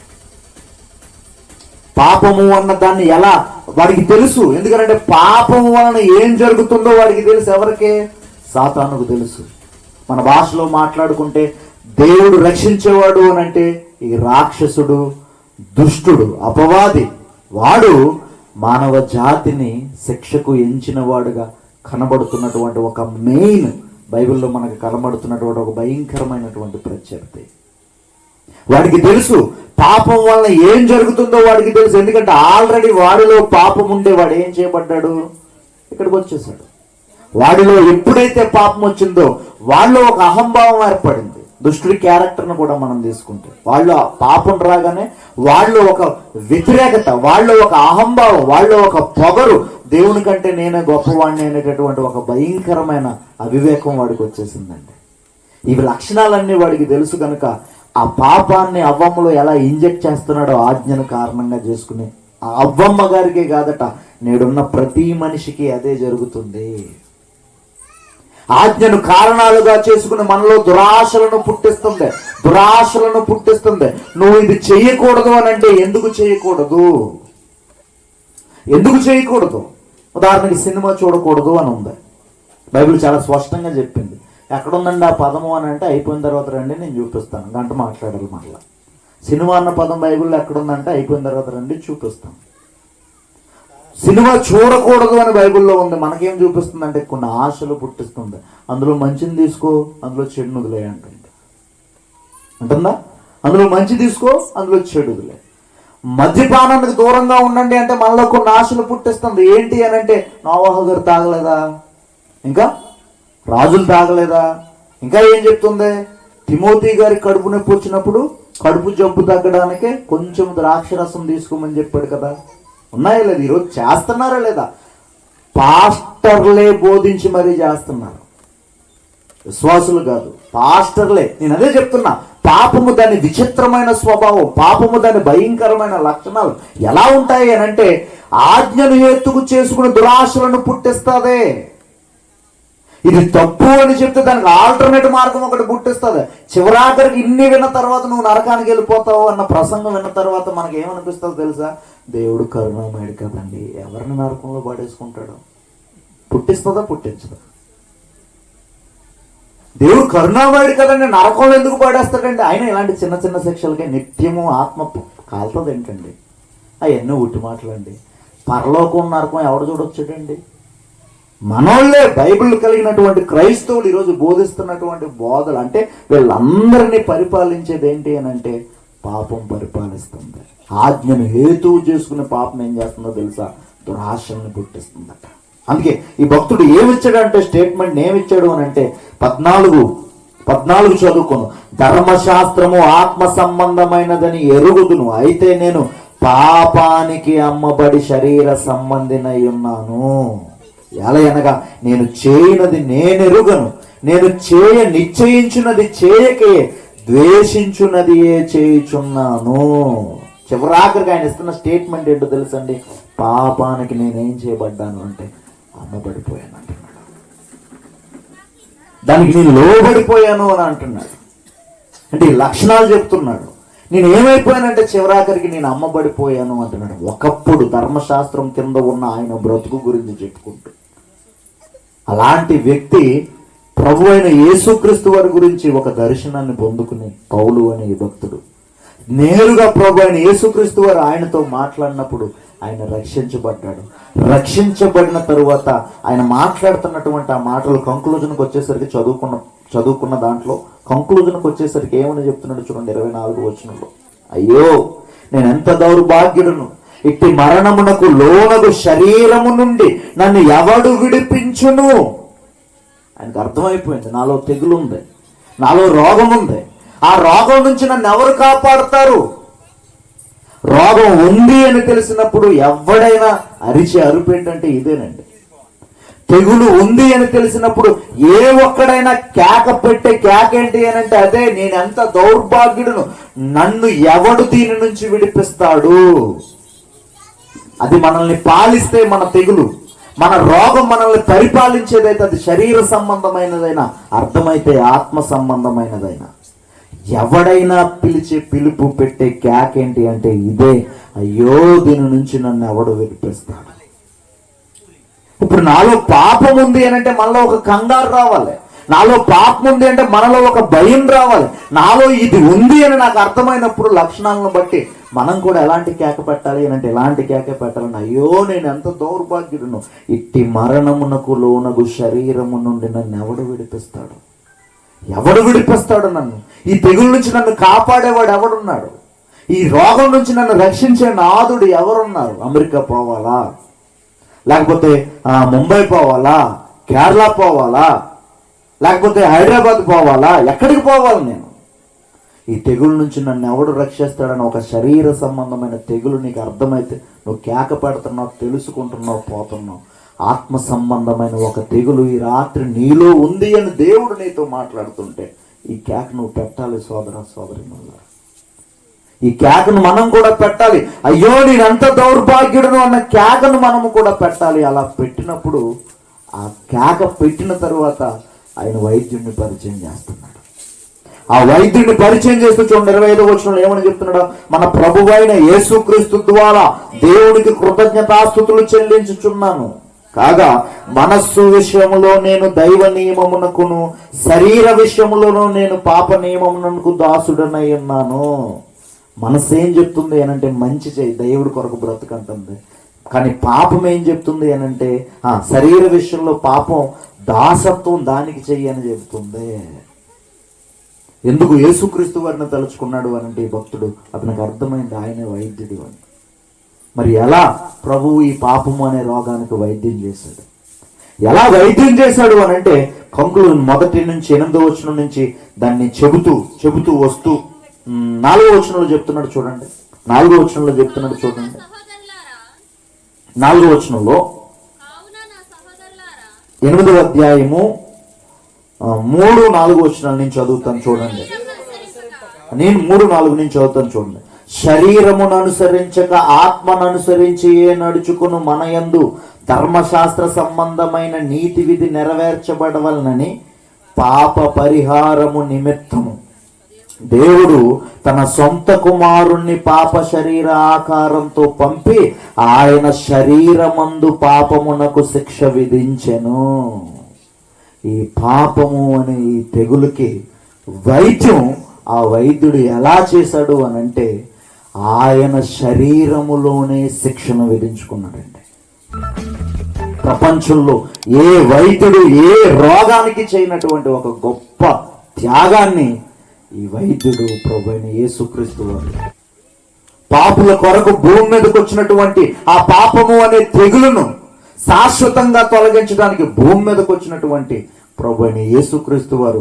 పాపము అన్న దాన్ని ఎలా వాడికి తెలుసు. ఎందుకంటే పాపము వలన ఏం జరుగుతుందో వాడికి తెలుసు. ఎవరికే? సాతానుకు తెలుసు. మన భాషలో మాట్లాడుకుంటే దేవుడు రక్షించేవాడు అని అంటే ఈ రాక్షసుడు, దుష్టుడు, అపవాది, వాడు మానవ జాతిని శిక్షకు ఎంచిన వాడుగా కనబడుతున్నటువంటి ఒక మెయిన్ బైబిల్లో మనకు కనబడుతున్నటువంటి ఒక భయంకరమైనటువంటి ప్రత్యర్థి. వాడికి తెలుసు పాపం వలన ఏం జరుగుతుందో వాడికి తెలుసు. ఎందుకంటే ఆల్రెడీ వాడిలో పాపం ఉండే వాడు ఏం చేయబడ్డాడు? ఇక్కడికి వచ్చేసాడు. వాడిలో ఎప్పుడైతే పాపం వచ్చిందో వాళ్ళలో ఒక అహంభావం ఏర్పడింది. దుష్టుడి క్యారెక్టర్ను కూడా మనం తీసుకుంటే వాళ్ళు పాపం రాగానే వాళ్ళు ఒక వ్యతిరేకత, వాళ్ళు ఒక అహంభావం, వాళ్ళు ఒక పొగరు, దేవుని కంటే నేనే గొప్పవాడిని అనేటటువంటి ఒక భయంకరమైన అవివేకం వాడికి వచ్చేసిందండి. ఇవి లక్షణాలన్నీ వాడికి తెలుసు కనుక ఆ పాపాన్ని అవ్వమ్మలో ఎలా ఇంజెక్ట్ చేస్తున్నాడో ఆజ్ఞను కారణంగా చేసుకుని ఆ అవ్వమ్మ గారికే కాదట నేడున్న ప్రతి మనిషికి అదే జరుగుతుంది. ఆజ్ఞను కారణాలుగా చేసుకుని మనలో దురాశలను పుట్టిస్తుంది. నువ్వు ఇది చేయకూడదు అని అంటే ఎందుకు చేయకూడదు? ఉదాహరణకి సినిమా చూడకూడదు అని ఉంది. బైబిల్ చాలా స్పష్టంగా చెప్పింది. ఎక్కడుందండి ఆ పదము అని అంటే అయిపోయిన తర్వాత రండి నేను చూపిస్తాను. గంట మాట్లాడాలి మళ్ళా. సినిమా అన్న పదం బైబిల్లో ఎక్కడుందంటే అయిపోయిన తర్వాత రండి చూపిస్తాను. సినిమా చూడకూడదు అని బైబిల్లో ఉంది. మనకేం చూపిస్తుంది అంటే కొన్ని ఆశలు పుట్టిస్తుంది. అందులో మంచిని తీసుకో, అందులో చెడును వదిలే అంటుందా? అందులో మంచి తీసుకో, అందులో చెడు వదిలే. మద్యపానానికి దూరంగా ఉండండి అంటే మనలో కొన్ని ఆశలు పుట్టిస్తుంది. ఏంటి అని అంటే నోవాహు గారు తాగలేదా, ఇంకా రాజులు తాగలేదా, ఇంకా ఏం చెప్తుంది, తిమోతి గారి కడుపు నొప్పి వచ్చినప్పుడు కడుపు జబ్బు తగ్గడానికి కొంచెం ద్రాక్షరసం తీసుకోమని చెప్పాడు కదా. ఉన్నాయా లేదా? ఈరోజు చేస్తున్నారా లేదా? పాస్టర్లే బోధించి మరీ చేస్తున్నారు, విశ్వాసులు కాదు, పాస్టర్లే. నేను అదే చెప్తున్నా, పాపము దాని విచిత్రమైన స్వభావం, పాపము దాని భయంకరమైన లక్షణాలు ఎలా ఉంటాయి అని అంటే ఆజ్ఞను హేతుకు చేసుకుని దురాశలను పుట్టిస్తాదే. ఇది తప్పు అని చెప్తే దానికి ఆల్టర్నేట్ మార్గం ఒకటి పుట్టిస్తుంది. చివరాఖరికి ఇన్ని విన్న తర్వాత నువ్వు నరకానికి వెళ్ళిపోతావు అన్న ప్రసంగం విన్న తర్వాత మనకి ఏమనిపిస్తుందో తెలుసా? దేవుడు కరుణామయుడు కదండి, ఎవరిని నరకంలో పడేసుకుంటాడు? పుట్టిస్తుందా, పుట్టించదా? దేవుడు కరుణామయుడు కదండి, నరకంలో ఎందుకు పడేస్తాడండి? ఆయన ఇలాంటి చిన్న చిన్న శిక్షలకే నిత్యము ఆత్మ కాలుతుంది ఏంటండి? అవన్నీ ఉట్టి మాటలండి. పరలోకం నరకం ఎవడు చూడొచ్చాడండి? మనోళ్ళే, బైబిల్ కలిగినటువంటి క్రైస్తవులు ఈరోజు బోధిస్తున్నటువంటి బోధలు. అంటే వీళ్ళందరినీ పరిపాలించేది ఏంటి అని అంటే పాపం పరిపాలిస్తుంది. ఆజ్ఞను హేతువు చేసుకునే పాపం ఏం చేస్తుందో తెలుసా? దురాశలను పుట్టిస్తుందట. అందుకే ఈ భక్తుడు ఏమిచ్చాడంటే, స్టేట్మెంట్ ఏమిచ్చాడు అని అంటే 14 చదువుకోను. ధర్మశాస్త్రము ఆత్మ సంబంధమైనదని ఎరుగుదును, అయితే నేను పాపానికి అమ్మబడి శరీర సంబంధినై ఉన్నాను. ఎలా అనగా నేను చేయనది నేనెరుగను, నేను చేయ నిశ్చయించున్నది చేయకే ద్వేషించున్నది చేయుచున్నాను. చివరాఖరికి ఆయన ఇస్తున్న స్టేట్మెంట్ ఏంటో తెలుసండి? పాపానికి నేనేం చేయబడ్డాను అంటే అమ్మబడిపోయాను అంటున్నాడు. దానికి నేను లోబడిపోయాను అని అంటున్నాడు. అంటే ఈ లక్షణాలు చెప్తున్నాడు. నేను ఏమైపోయానంటే చివరాఖరికి నేను అమ్మబడిపోయాను అంటున్నాడు. ఒకప్పుడు ధర్మశాస్త్రం కింద ఉన్న ఆయన బ్రతుకు గురించి చెప్పుకుంటూ, అలాంటి వ్యక్తి ప్రభు అయిన యేసుక్రీస్తు వారి గురించి ఒక దర్శనాన్ని పొందుకుని పౌలు అనే ఈ భక్తుడు నేరుగా ప్రభు అయిన యేసుక్రీస్తు వారు ఆయనతో మాట్లాడినప్పుడు ఆయన రక్షించబడ్డాడు. రక్షించబడిన తరువాత ఆయన మాట్లాడుతున్నటువంటి ఆ మాటలు కంక్లూజన్కి వచ్చేసరికి చదువుకున్న దాంట్లో కంక్లూజన్కి వచ్చేసరికి ఏమని చెప్తున్నాడు చూడండి, 24వ వచనంలో. అయ్యో నేను ఎంత దౌర్భాగ్యుడును, ఇట్టి మరణమునకు లోనగు శరీరము నుండి నన్ను ఎవడు విడిపించును? ఆయనకు అర్థమైపోయింది, నాలో తెగులు ఉంది, నాలో రోగం ఉంది, ఆ రోగం నుంచి నన్ను ఎవరు కాపాడుతారు? రోగం ఉంది అని తెలిసినప్పుడు ఎవడైనా అరిచే అరుపు ఏంటంటే ఇదేనండి. తెగులు ఉంది అని తెలిసినప్పుడు ఏ ఒక్కడైనా కేక పెట్టే కేక ఏంటి అని అంటే అదే, నేను ఎంత దౌర్భాగ్యుడును, నన్ను ఎవడు దీని నుంచి విడిపిస్తాడు? అది మనల్ని పాలిస్తే మన తెగులు, మన రోగం మనల్ని పరిపాలించేదైతే అది శరీర సంబంధమైనదైనా, అర్థమైతే ఆత్మ సంబంధమైనదైనా, ఎవడైనా పిలిచే పిలుపు పెట్టే క్యాక్ ఏంటి అంటే ఇదే, అయ్యో దీని నుంచి నన్ను ఎవడు విడిపిస్తాడు? ఇప్పుడు నాలో పాపం ఉంది అని అంటే మనలో ఒక కంగారు రావాలి, నాలో పాపం ఉంది అంటే మనలో ఒక భయం రావాలి. నాలో ఇది ఉంది అని నాకు అర్థమైనప్పుడు లక్షణాలను బట్టి మనం కూడా ఎలాంటి కేక పెట్టాలి అని అంటే ఎలాంటి కేక పెట్టాలని, అయ్యో నేను ఎంత దౌర్భాగ్యుడును, ఇట్టి మరణమునకు లోనగు శరీరము నుండి నన్ను ఎవడు విడిపిస్తాడు? ఎవడు విడిపిస్తాడు నన్ను? ఈ తెగుల నుంచి నన్ను కాపాడేవాడు ఎవడున్నాడు? ఈ రోగం నుంచి నన్ను రక్షించే నాదుడు ఎవరున్నారు? అమెరికా పోవాలా, లేకపోతే ముంబై పోవాలా, కేరళ పోవాలా, లేకపోతే హైదరాబాద్ పోవాలా? ఎక్కడికి పోవాలి నేను? ఈ తెగుల నుంచి నన్ను ఎవడు రక్షిస్తాడని ఒక శరీర సంబంధమైన తెగులు నీకు అర్థమైతే నువ్వు కేక పెడుతున్నావు, తెలుసుకుంటున్నావు, పోతున్నావు. ఆత్మ సంబంధమైన ఒక తెగులు ఈ రాత్రి నీలో ఉంది అని దేవుడు నీతో మాట్లాడుతుంటే ఈ కేక నువ్వు పెట్టాలి సోదర సోదరి. ఈ కేకను మనం కూడా పెట్టాలి. అయ్యో నేనంత దౌర్భాగ్యుడును అన్న కేకను మనము కూడా పెట్టాలి. అలా పెట్టినప్పుడు ఆ కేక పెట్టిన తరువాత ఆయన వైద్యుడిని పరిచయం చేస్తున్నాడు. ఆ వైద్యుడిని పరిచయం చేస్తూ చూడండి 25వ వచనంలో ఏమని చెప్తున్నాడు? మన ప్రభువైన యేసుక్రీస్తు ద్వారా దేవుడికి కృతజ్ఞతాస్తుతులు చెల్లించుచున్నాను. కాగా మనస్సు విషయములో నేను దైవ నియమమునకును, శరీర విషయములోనూ నేను పాప నియమమునకు దాసుడనై ఉన్నాను. మనస్సు ఏం చెప్తుంది అనంటే మంచి చేయి, దేవుడి కొరకు బ్రతుకంటుంది. కానీ పాపం ఏం చెప్తుంది అనంటే శరీర విషయంలో పాపం దాసత్వం దానికి చెయ్యి అని చెప్తుంది. ఎందుకు యేసుక్రీస్తు వారిని తలుచుకున్నాడు అనంటే ఈ భక్తుడు, అతనికి అర్థమైంది ఆయనే వైద్యుడు అని. మరి ఎలా ప్రభువు ఈ పాపము అనే రోగానికి వైద్యం చేశాడు? ఎలా వైద్యం చేశాడు అనంటే కంకులు 1 నుంచి 8వ వచనం నుంచి దాన్ని చెబుతూ వస్తూ 4వ వచనంలో చెప్తున్నాడు చూడండి. 4వ వచనంలో చెప్తున్నాడు చూడండి. 4వ వచనంలో 8వ అధ్యాయము 3, 4 వచనాల నుంచి చదువుతాను చూడండి. నేను 3, 4 నుంచి చదువుతాను చూడండి. శరీరమును అనుసరించక ఆత్మను అనుసరించి నడుచుకును మన యందు ధర్మశాస్త్ర సంబంధమైన నీతి విధి నెరవేర్చబడవలనని పాప పరిహారము నిమిత్తము దేవుడు తన సొంత కుమారుణ్ణి పాప శరీర ఆకారంతో పంపి ఆయన శరీరమందు పాపమునకు శిక్ష విధించెను. ఈ పాపము అనే ఈ తెగులుకి వైద్యం ఆ వైద్యుడు ఎలా చేశాడు అనంటే ఆయన శరీరములోనే శిక్షను విధించుకున్నాడండి. ప్రపంచంలో ఏ వైద్యుడు ఏ రోగానికి చేయనటువంటి ఒక గొప్ప త్యాగాన్ని ఈ వైద్యుడు ప్రభువైన యేసుక్రీస్తు వారు పాపుల కొరకు భూమి మీదకి వచ్చినటువంటి ఆ పాపము అనే తెగులును శాశ్వతంగా తొలగించడానికి భూమి మీదకి వచ్చినటువంటి ప్రభువైన యేసుక్రీస్తు వారు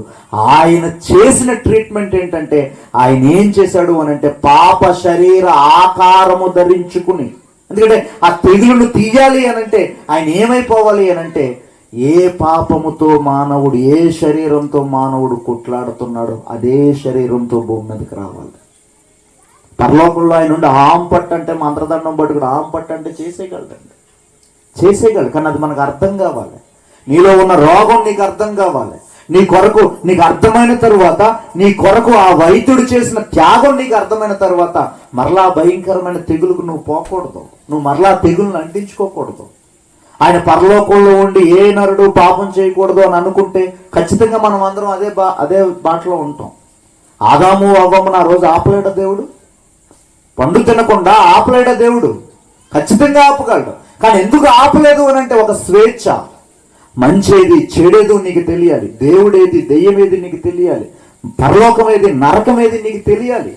ఆయన చేసిన ట్రీట్మెంట్ ఏంటంటే ఆయన ఏం చేశాడు అనంటే పాప శరీర ఆకారము ధరించుకుని, ఎందుకంటే ఆ తెగులును తీయాలి అనంటే ఆయన ఏమైపోవాలి అనంటే ఏ పాపముతో మానవుడు ఏ శరీరంతో మానవుడు కొట్లాడుతున్నాడో అదే శరీరంతో భూమి మీదకి రావాలి. పరలోకంలో ఆయన ఉండి ఆంపట్టు అంటే మంత్రదండం పట్టుకుని ఆంపట్టు అంటే చేసేయగలడు. కానీ అది మనకు అర్థం కావాలి. నీలో ఉన్న రోగం నీకు అర్థం కావాలి. నీ కొరకు నీకు అర్థమైన తరువాత, నీ కొరకు ఆ వైద్యుడు చేసిన త్యాగం నీకు అర్థమైన తరువాత మరలా భయంకరమైన తెగులుకు నువ్వు పోకూడదు. నువ్వు మరలా తెగులను అంటించుకోకూడదు. ఆయన పరలోకంలో ఉండి ఏ నరుడు పాపం చేయకూడదు అని అనుకుంటే ఖచ్చితంగా మనం అందరం అదే బాటలో ఉంటాం. ఆదాము అవ్వమును ఆ రోజు ఆపలేడ దేవుడు? పండు తినకుండా ఆపలేడ దేవుడు? ఖచ్చితంగా ఆపగలడు. కానీ ఎందుకు ఆపలేదు అని అంటే ఒక స్వేచ్ఛ. మంచేది చెడేదో నీకు తెలియాలి. దేవుడేది దెయ్యమేది నీకు తెలియాలి. పరలోకమేది నరకమేది నీకు తెలియాలి.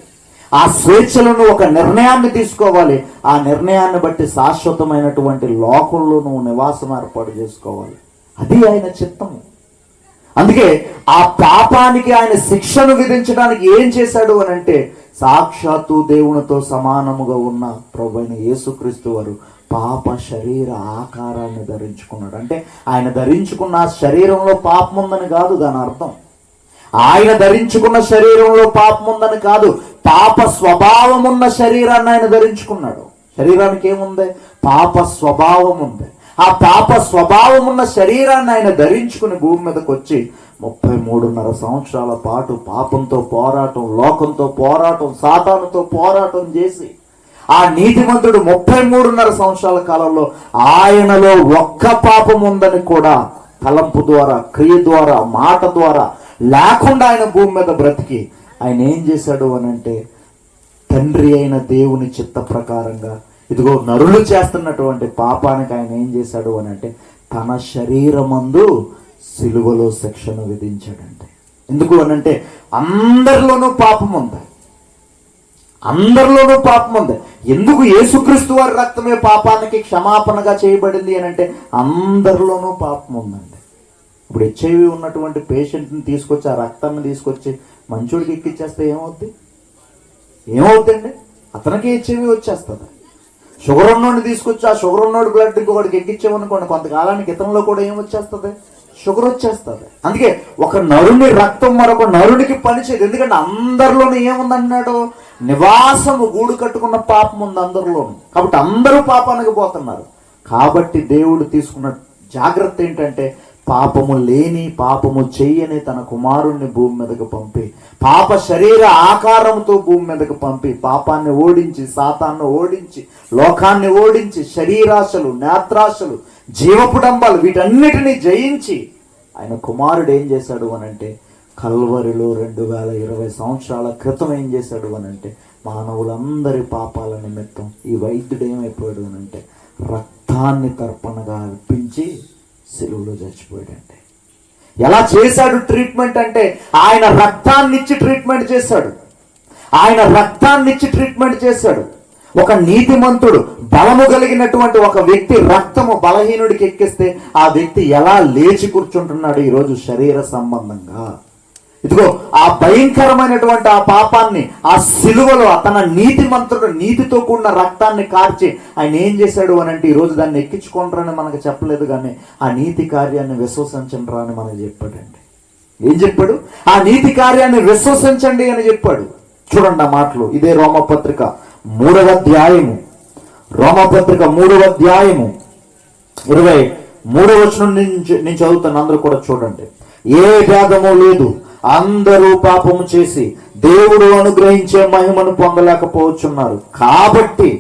ఆ స్వేచ్ఛలను ఒక నిర్ణయాన్ని తీసుకోవాలి. ఆ నిర్ణయాన్ని బట్టి శాశ్వతమైనటువంటి లోకంలో నువ్వు నివాసం ఏర్పాటు చేసుకోవాలి. అది ఆయన చిత్తము. అందుకే ఆ పాపానికి ఆయన శిక్షను విధించడానికి ఏం చేశాడు అని అంటే సాక్షాత్తు దేవునితో సమానముగా ఉన్న ప్రభువైన యేసుక్రీస్తు వారు పాప శరీర ఆకారాన్ని ధరించుకున్నాడు. అంటే ఆయన ధరించుకున్న శరీరంలో పాపం ఉందని కాదు దాని అర్థం. ఆయన ధరించుకున్న శరీరంలో పాపం ఉందని కాదు, పాప స్వభావం ఉన్న శరీరాన్ని ఆయన ధరించుకున్నాడు. శరీరానికి ఏముంది? పాప స్వభావం ఉంది. ఆ పాప స్వభావం ఉన్న శరీరాన్ని ఆయన ధరించుకుని భూమి మీదకి వచ్చి 33.5 సంవత్సరాల పాటు పాపంతో పోరాటం, లోకంతో పోరాటం, సాతానుతో పోరాటం చేసి ఆ నీతిమంతుడు 33.5 సంవత్సరాల కాలంలో ఆయనలో ఒక్క పాపం ఉందని కూడా తలంపు ద్వారా, క్రియ ద్వారా, మాట ద్వారా లేకుండా ఆయన భూమి మీద బ్రతికి ఆయన ఏం చేశాడు అని అంటే తండ్రి అయిన దేవుని చిత్త ప్రకారంగా ఇదిగో నరులు చేస్తున్నటువంటి పాపానికి ఆయన ఏం చేశాడు అని అంటే తన శరీరమందు సిలువలో శిక్షను విధించాడంటే. ఎందుకు అనంటే అందరిలోనూ పాపం ఉంది. అందరిలోనూ పాపం ఉంది. ఎందుకు? యేసుక్రీస్తు వారి రక్తమే పాపానికి క్షమాపణగా చేయబడింది అని అంటే అందరిలోనూ పాపం ఉందండి. ఇప్పుడు హెచ్ఐవి ఉన్నటువంటి పేషెంట్ని తీసుకొచ్చి ఆ రక్తాన్ని తీసుకొచ్చి మంచోడికి ఎక్కిచ్చేస్తే ఏమవుతుందండి? అతనికి హెచ్ఐవి వచ్చేస్తుంది. షుగర్ ఉన్నోడిని తీసుకొచ్చి ఆ షుగర్ ఉన్నోడి బ్లడ్ ఇంకొకటికి ఎక్కించామనుకోండి, కొంతకాలానికి ఇతరులో కూడా ఏమొచ్చేస్తుంది? షుగర్ వచ్చేస్తుంది. అందుకే ఒక నరుని రక్తం మరొక నరునికి పనిచేయదు. ఎందుకంటే అందరిలోనూ ఏముందన్నాడు? నివాసము గూడు కట్టుకున్న పాపం ఉంది అందరిలోనూ. కాబట్టి అందరూ పాపానికి పోతున్నారు. కాబట్టి దేవుడు తీసుకున్న జాగ్రత్త ఏంటంటే పాపము లేని, పాపము చెయ్యని తన కుమారుణ్ణి భూమి మీదకు పంపి, పాప శరీర ఆకారంతో భూమి మీదకు పంపి పాపాన్ని ఓడించి, సాతాన్ని ఓడించి, లోకాన్ని ఓడించి, శరీరాశలు, నేత్రాశలు, జీవపుడంబాలు వీటన్నిటినీ జయించి ఆయన కుమారుడు ఏం చేశాడు అనంటే కల్వరిలో 2020 సంవత్సరాల క్రితం ఏం చేశాడు అనంటే మానవులందరి పాపాల నిమిత్తం ఈ వైద్యుడు ఏమైపోయాడు అనంటే రక్తాన్ని తర్పణగా అర్పించి సిలువలో చచ్చిపోయాడంటే. ఎలా చేశాడు ట్రీట్మెంట్ అంటే ఆయన రక్తాన్ని ఇచ్చి ట్రీట్మెంట్ చేశాడు. ఆయన రక్తాన్ని ఇచ్చి ట్రీట్మెంట్ చేశాడు. ఒక నీతిమంతుడు, బలము కలిగినటువంటి ఒక వ్యక్తి రక్తము బలహీనుడికి ఎక్కిస్తే ఆ వ్యక్తి ఎలా లేచి కూర్చుంటున్నాడు ఈరోజు శరీర సంబంధంగా. ఇదిగో ఆ భయంకరమైనటువంటి ఆ పాపాన్ని ఆ సిలువలో తన నీతిమంతుడు నీతితో కూడిన రక్తాన్ని కార్చి ఆయన ఏం చేశాడు అని అంటే ఈరోజు దాన్ని ఎక్కించుకుంటారని మనకు చెప్పలేదు, కానీ ఆ నీతి కార్యాన్ని విశ్వసించండి అని మనకు చెప్పాడండి. ఏం చెప్పాడు? ఆ నీతి కార్యాన్ని విశ్వసించండి అని చెప్పాడు. చూడండి ఆ మాటలు. ఇదే రోమపత్రిక 3వ అధ్యాయము, రోమపత్రిక 3వ అధ్యాయము 23వ వచనం నుంచి చదువుతాను, అందరూ కూడా చూడండి. ఏ భేదము లేదు, అందరూ పాపము చేసి దేవుడు అనుగ్రహించే మహిమను పొందలేకపోతున్నారు. కాబట్టి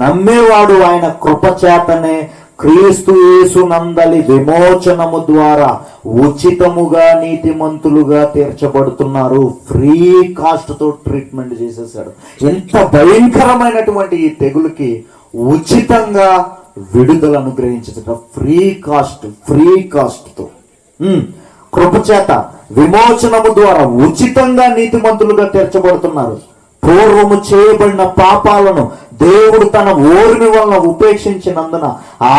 నమ్మేవాడు ఆయన కృపచేతనే క్రీస్తు యేసునందలి విమోచనము ద్వారా ఉచితముగా నీతిమంతులుగా తీర్చబడుతున్నారు. ఫ్రీ కాస్ట్ తో ట్రీట్మెంట్ చేసేసాడు. ఎంత భయంకరమైనటువంటి ఈ తెగులుకి ఉచితంగా విడుదల అనుగ్రహించేట ఫ్రీ కాస్ట్ తో కృపచేత విమోచనము ద్వారా ఉచితంగా నీతిమంతులుగా తీర్చబడుతున్నారు. పూర్వము చేయబడిన పాపాలను దేవుడు తన ఓర్మి వలన ఉపేక్షించినందున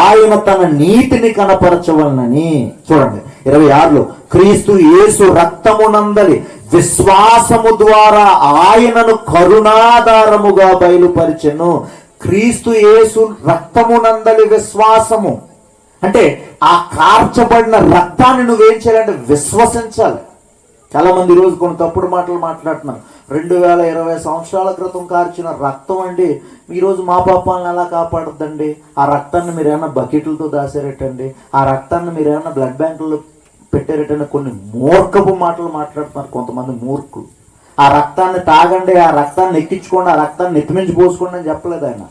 ఆయన తన నీతిని కనపరచవలనని. చూడండి 26లో, క్రీస్తు యేసు రక్తమునందలి విశ్వాసము ద్వారా ఆయనను కరుణాధారముగా బయలుపరిచెను. క్రీస్తు యేసు రక్తమునందలి విశ్వాసము అంటే ఆ కార్చబడిన రక్తాన్ని నువ్వేం చేయాలంటే విశ్వసించాలి. చాలా మంది ఈరోజు కొన్ని తప్పుడు మాటలు మాట్లాడుతున్నారు. 2020 సంవత్సరాల క్రితం కార్చిన రక్తం అండి ఈరోజు మా పాపాలను ఎలా కాపాడుద్దండి? ఆ రక్తాన్ని మీరు ఏమైనా బకెట్లతో దాసారటండి, ఆ రక్తాన్ని మీరు ఏమైనా బ్లడ్ బ్యాంకుల్లో పెట్టారటండి. కొన్ని మూర్ఖపు మాటలు మాట్లాడుతున్నారు కొంతమంది మూర్ఖులు. ఆ రక్తాన్ని తాగండి, ఆ రక్తాన్ని ఎక్కించుకోండి, ఆ రక్తాన్ని నెత్తిమించి పోసుకోండి అని చెప్పలేదు ఆయన.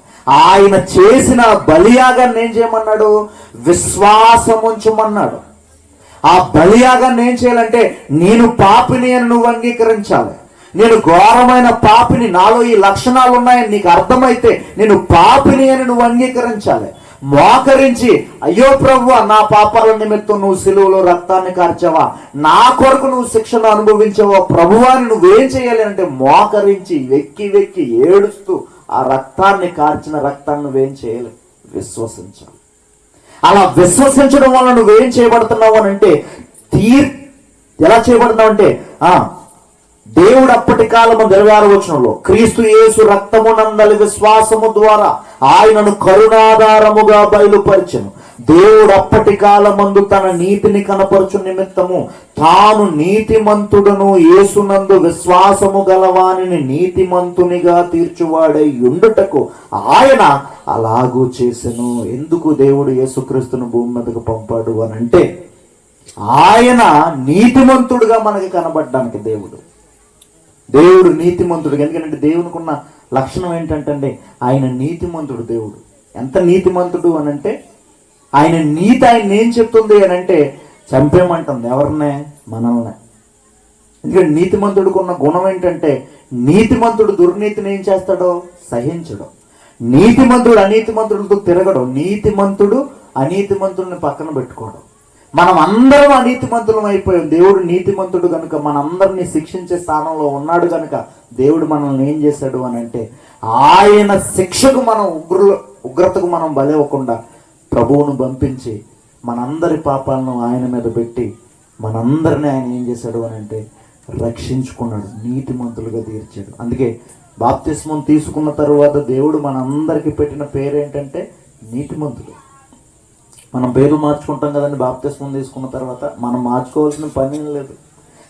ఆయన చేసిన బలియాగాన్ని ఏం చేయమన్నాడు? విశ్వాసం ఉంచమన్నాడు. ఆ బలియాగాన్ని ఏం చేయాలంటే నేను పాపిని అని నువ్వు అంగీకరించాలి. నేను ఘోరమైన పాపిని, నాలో ఈ లక్షణాలు ఉన్నాయని నీకు అర్థమైతే నేను పాపిని అని నువ్వు అంగీకరించాలి. మోకరించి అయ్యో ప్రభువా, నా పాపాల నిమిత్తం నువ్వు సిలువలో రక్తాన్ని కార్చావా, నా కొరకు నువ్వు శిక్షను అనుభవించావా ప్రభువాని నువ్వేం చేయాలి అంటే మోకరించి వెక్కి ఏడుస్తూ ఆ రక్తాన్ని కార్చిన రక్తాన్ని నువ్వేం చేయాలి? విశ్వసించాలి. అలా విశ్వసించడం వల్ల నువ్వేం చేయబడుతున్నావు అని అంటే ఎలా చేయబడుతున్నావు అంటే దేవుడు అప్పటి కాలము 26వ వచనంలో క్రీస్తు యేసు రక్తమునందలి విశ్వాసము ద్వారా ఆయనను కరుణాధారముగా బయలుపరిచెను. దేవుడు అప్పటి కాలమందు తన నీతిని కనపరచు నిమిత్తము తాను నీతిమంతుడును యేసునందు విశ్వాసము గలవానిని నీతిమంతునిగా తీర్చువాడై ఉండుటకు ఆయన అలాగూ చేసెను. ఎందుకు దేవుడు యేసుక్రీస్తును భూమి మీదకు పంపాడు అని అంటే ఆయన నీతిమంతుడుగా మనకి కనబడడానికి. దేవుడు నీతిమంతుడు. ఎందుకంటే దేవునికి ఉన్న లక్షణం ఏంటంటే ఆయన నీతిమంతుడు. దేవుడు ఎంత నీతిమంతుడు అని అంటే ఆయన ఏం చెప్తుంది అని అంటే చంపేయమంటుంది. ఎవరినే? మనల్నే. ఎందుకంటే నీతిమంతుడికి ఉన్న గుణం ఏంటంటే నీతిమంతుడు దుర్నీతిని ఏం చేస్తాడో సహించడం. నీతిమంతుడు అనీతిమంతుడితో తిరగడం. నీతిమంతుడు అనీతిమంతుడిని పక్కన పెట్టుకోవడం. మనం అందరం అనీతిమంతులం అయిపోయాం. దేవుడు నీతిమంతుడు కనుక మనందరినీ శిక్షించే స్థానంలో ఉన్నాడు కనుక దేవుడు మనల్ని ఏం చేశాడు అని అంటే ఆయన శిక్షకు మనం ఉగ్రతకు మనం బలవ్వకుండా ప్రభువును పంపించి మనందరి పాపాలను ఆయన మీద పెట్టి మనందరినీ ఆయన ఏం చేశాడు అని అంటే రక్షించుకున్నాడు, నీతిమంతులుగా తీర్చాడు. అందుకే బాప్తిస్మం తీసుకున్న తరువాత దేవుడు మనందరికి పెట్టిన పేరు ఏంటంటే నీతిమంతులు. మనం పేర్లు మార్చుకుంటాం కదండి బాప్తిస్మం తీసుకున్న తర్వాత. మనం మార్చుకోవాల్సిన పని లేదు,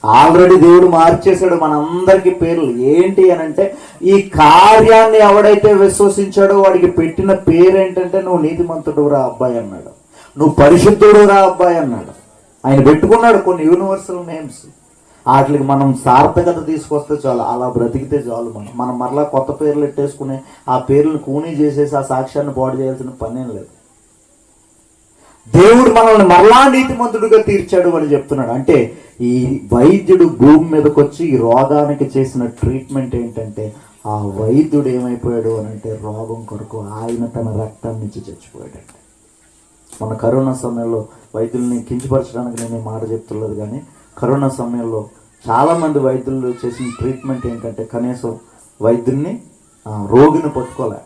ఆల్రెడీ దేవుడు మార్చేశాడు మనందరికి పేర్లు. ఏంటి అని అంటే ఈ కార్యాన్ని ఎవడైతే విశ్వసించాడో వాడికి పెట్టిన పేరు ఏంటంటే నువ్వు నీతిమంతుడు రా అబ్బాయి అన్నాడు, నువ్వు పరిశుద్ధుడు రా అబ్బాయి అన్నాడు. ఆయన పెట్టుకున్నాడు కొన్ని యూనివర్సల్ నేమ్స్. వాటికి మనం సార్థకత తీసుకొస్తే చాలు, అలా బ్రతికితే చాలు. మనం మరలా కొత్త పేర్లు పెట్టేసుకుని ఆ పేర్లను కూనీ చేసేసి ఆ సాక్ష్యాన్ని పాడు చేయాల్సిన పనేం లేదు. దేవుడు మనల్ని మరలా నీతిమంతుడుగా తీర్చాడు అని చెప్తున్నాడు. అంటే ఈ వైద్యుడు భూమి మీదకి వచ్చి ఈ రోగానికి చేసిన ట్రీట్మెంట్ ఏంటంటే ఆ వైద్యుడు ఏమైపోయాడు అని అంటే రోగం కొరకు ఆయన తన రక్తాన్ని ఇచ్చి చచ్చిపోయాడంటే. మన కరోనా సమయంలో వైద్యుల్ని కించపరచడానికి నేను ఈ మాట చెప్తుള്ളത്, కానీ కరోనా సమయంలో చాలామంది వైద్యులు చేసిన ట్రీట్మెంట్ ఏంటంటే కనీసం వైద్యుల్ని రోగిని పట్టుకోలే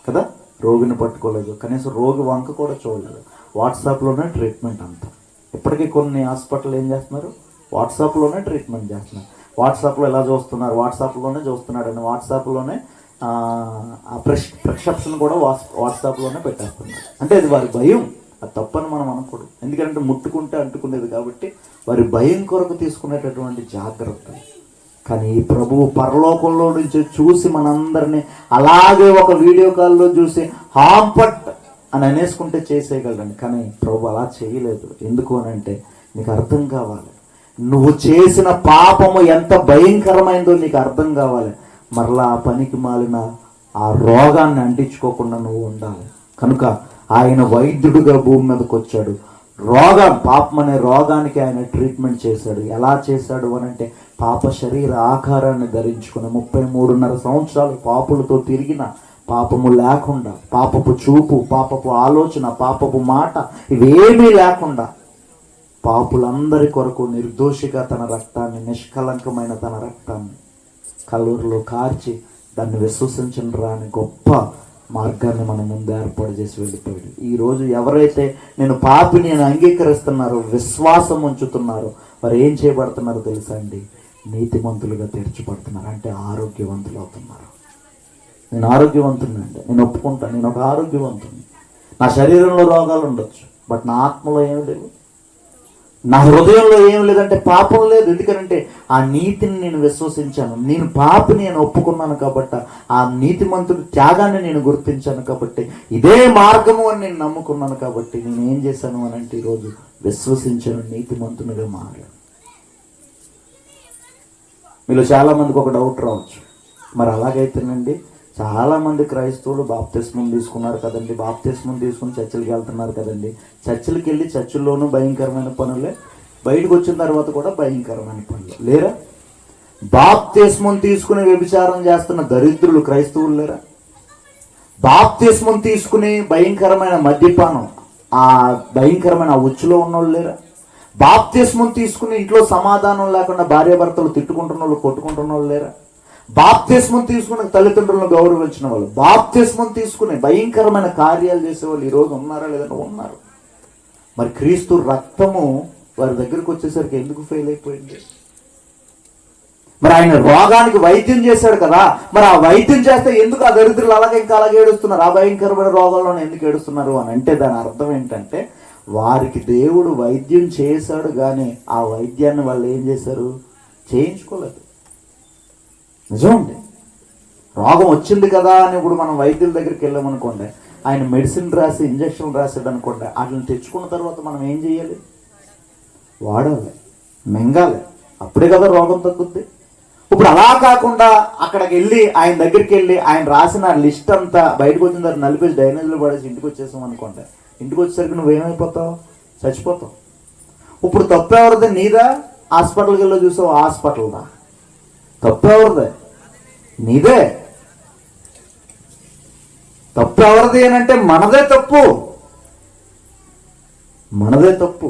కదా, రోగిని పట్టుకోలేదు, కనీసం రోగి వంక కూడా చూడలేదు. వాట్సాప్లోనే ట్రీట్మెంట్ అంతా. ఇప్పటికీ కొన్ని హాస్పిటల్ ఏం చేస్తున్నారు, వాట్సాప్లోనే ట్రీట్మెంట్ చేస్తున్నారు. వాట్సాప్లో ఎలా చూస్తున్నారు, వాట్సాప్లోనే చూస్తున్నాడని వాట్సాప్లోనే ప్రిస్క్రిప్షన్ కూడా వాట్సాప్లోనే పెట్టేస్తున్నారు. అంటే అది వారి భయం, అది తప్పని మనం అనకూడదు. ఎందుకంటే ముట్టుకుంటే అంటుకునేది కాబట్టి వారి భయం కొరకు తీసుకునేటటువంటి జాగ్రత్తలు. కానీ ఈ ప్రభువు పరలోకంలో నుంచి చూసి మనందరినీ అలాగే ఒక వీడియో కాల్లో చూసి హాంపట్ అని అనేసుకుంటే చేసేయగలరండి. కానీ ప్రభు అలా చేయలేదు. ఎందుకు అని అంటే నీకు అర్థం కావాలి, నువ్వు చేసిన పాపము ఎంత భయంకరమైందో నీకు అర్థం కావాలి. మరలా ఆ పనికి మాలిన ఆ రోగాన్ని అంటించుకోకుండా నువ్వు ఉండాలి. కనుక ఆయన వైద్యుడిగా భూమి మీదకి వచ్చాడు. పాపం అనే రోగానికి ఆయన ట్రీట్మెంట్ చేశాడు. ఎలా చేశాడు అని అంటే పాప శరీర ఆకారాన్ని ధరించుకుని 33.5 సంవత్సరాలు పాపులతో తిరిగిన, పాపము లేకుండా, పాపపు చూపు, పాపపు ఆలోచన, పాపపు మాట ఇవేమీ లేకుండా పాపులందరి కొరకు నిర్దోషిగా తన రక్తాన్ని, నిష్కలంకమైన తన రక్తాన్ని కల్లూరులో కార్చి దాన్ని విశ్వసించరా అని గొప్ప మార్గాన్ని మన ముందు ఏర్పాటు చేసి వెళ్ళిపోయాడు. ఈరోజు ఎవరైతే నేను పాపిని నేను అంగీకరిస్తున్నారో, విశ్వాసం ఉంచుతున్నారో, వారు ఏం చేయబడుతున్నారో తెలుసా అండి? నీతిమంతులుగా తీర్చబడుతున్నారు. అంటే ఆరోగ్యవంతులు అవుతున్నారు. నేను ఆరోగ్యవంతునండి, నేను ఒప్పుకుంటాను, నేను ఒక ఆరోగ్యవంతుని. నా శరీరంలో రోగాలు ఉండొచ్చు, బట్ నా ఆత్మలో ఏమి లేవు, నా హృదయంలో ఏం లేదంటే పాపం లేదు. ఎందుకంటే ఆ నీతిని నేను విశ్వసించాను, నేను పాపిని నేను ఒప్పుకున్నాను కాబట్టి, ఆ నీతిమంతుడి త్యాగాన్ని నేను గుర్తించాను కాబట్టి, ఇదే మార్గము అని నేను నమ్ముకున్నాను కాబట్టి నేను ఏం చేశాను అని అంటే ఈరోజు విశ్వసించాను, నీతిమంతునిగా మారాను. మీలో చాలామందికి ఒక డౌట్ రావచ్చు, మరి అలాగైతేనండి చాలామంది క్రైస్తవులు బాప్తిస్మం తీసుకున్నారు కదండి, బాప్తిస్మం తీసుకుని చర్చిలకి వెళ్తున్నారు కదండి, చర్చిలకి వెళ్ళి చర్చిల్లోనూ భయంకరమైన పనులే, బయటకు వచ్చిన తర్వాత కూడా భయంకరమైన పనులు లేరా? బాప్తిస్మం తీసుకుని వ్యభిచారం చేస్తున్న దరిద్రులు క్రైస్తవులు లేరా? బాప్తిస్మం తీసుకుని భయంకరమైన మద్యపానం, ఆ భయంకరమైన ఉచ్చులో ఉన్నోళ్ళు లేరా? బాప్తిస్మం తీసుకుని ఇంట్లో సమాధానం లేకుండా భార్యాభర్తలు తిట్టుకుంటున్న వాళ్ళు, కొట్టుకుంటున్న వాళ్ళు లేరా? బాప్తిస్మం తీసుకుని తల్లిదండ్రులను గౌరవించిన వాళ్ళు, బాప్తిస్మం తీసుకుని భయంకరమైన కార్యాలు చేసేవాళ్ళు ఈరోజు ఉన్నారా? లేదంటే ఉన్నారు. మరి క్రీస్తు రక్తము వారి దగ్గరకు వచ్చేసరికి ఎందుకు ఫెయిల్ అయిపోయింది? మరి ఆయన రోగానికి వైద్యం చేశాడు కదా, మరి ఆ వైద్యం చేస్తే ఎందుకు ఆ దరిద్రులు అలాగే ఇంకా అలాగే ఏడుస్తున్నారు? ఆ భయంకరమైన రోగాల్లోనే ఎందుకు ఏడుస్తున్నారు అని అంటే దాని అర్థం ఏంటంటే వారికి దేవుడు వైద్యం చేశాడు, కానీ ఆ వైద్యాన్ని వాళ్ళు ఏం చేశారు? చేయించుకోలేదు. నిజం అండి. రోగం వచ్చింది కదా అని ఇప్పుడు మనం వైద్యుల దగ్గరికి వెళ్ళామనుకోండి, ఆయన మెడిసిన్ రాసి ఇంజక్షన్ రాసాడు అనుకోండి, వాటిని తెచ్చుకున్న తర్వాత మనం ఏం చేయాలి? వాడాలి, మింగాలి, అప్పుడే కదా రోగం తగ్గుద్ది. ఇప్పుడు అలా కాకుండా అక్కడికి వెళ్ళి ఆయన దగ్గరికి వెళ్ళి ఆయన రాసిన లిస్ట్ అంతా బయటకు వచ్చిన తర్వాత నలిపేసి డ్రైనేజ్లో పడేసి ఇంటికి వచ్చేసాం అనుకోండి, ఇంటికి వచ్చేసరికి నువ్వేమైపోతావు? చచ్చిపోతావు. ఇప్పుడు తప్పు ఎవరిది? నీదా? హాస్పిటల్కి వెళ్ళి చూసావు, హాస్పిటల్దా? తప్పు ఎవరిదే? నీదే. తప్పు ఎవరిది అని అంటే మనదే తప్పు, మనదే తప్పు.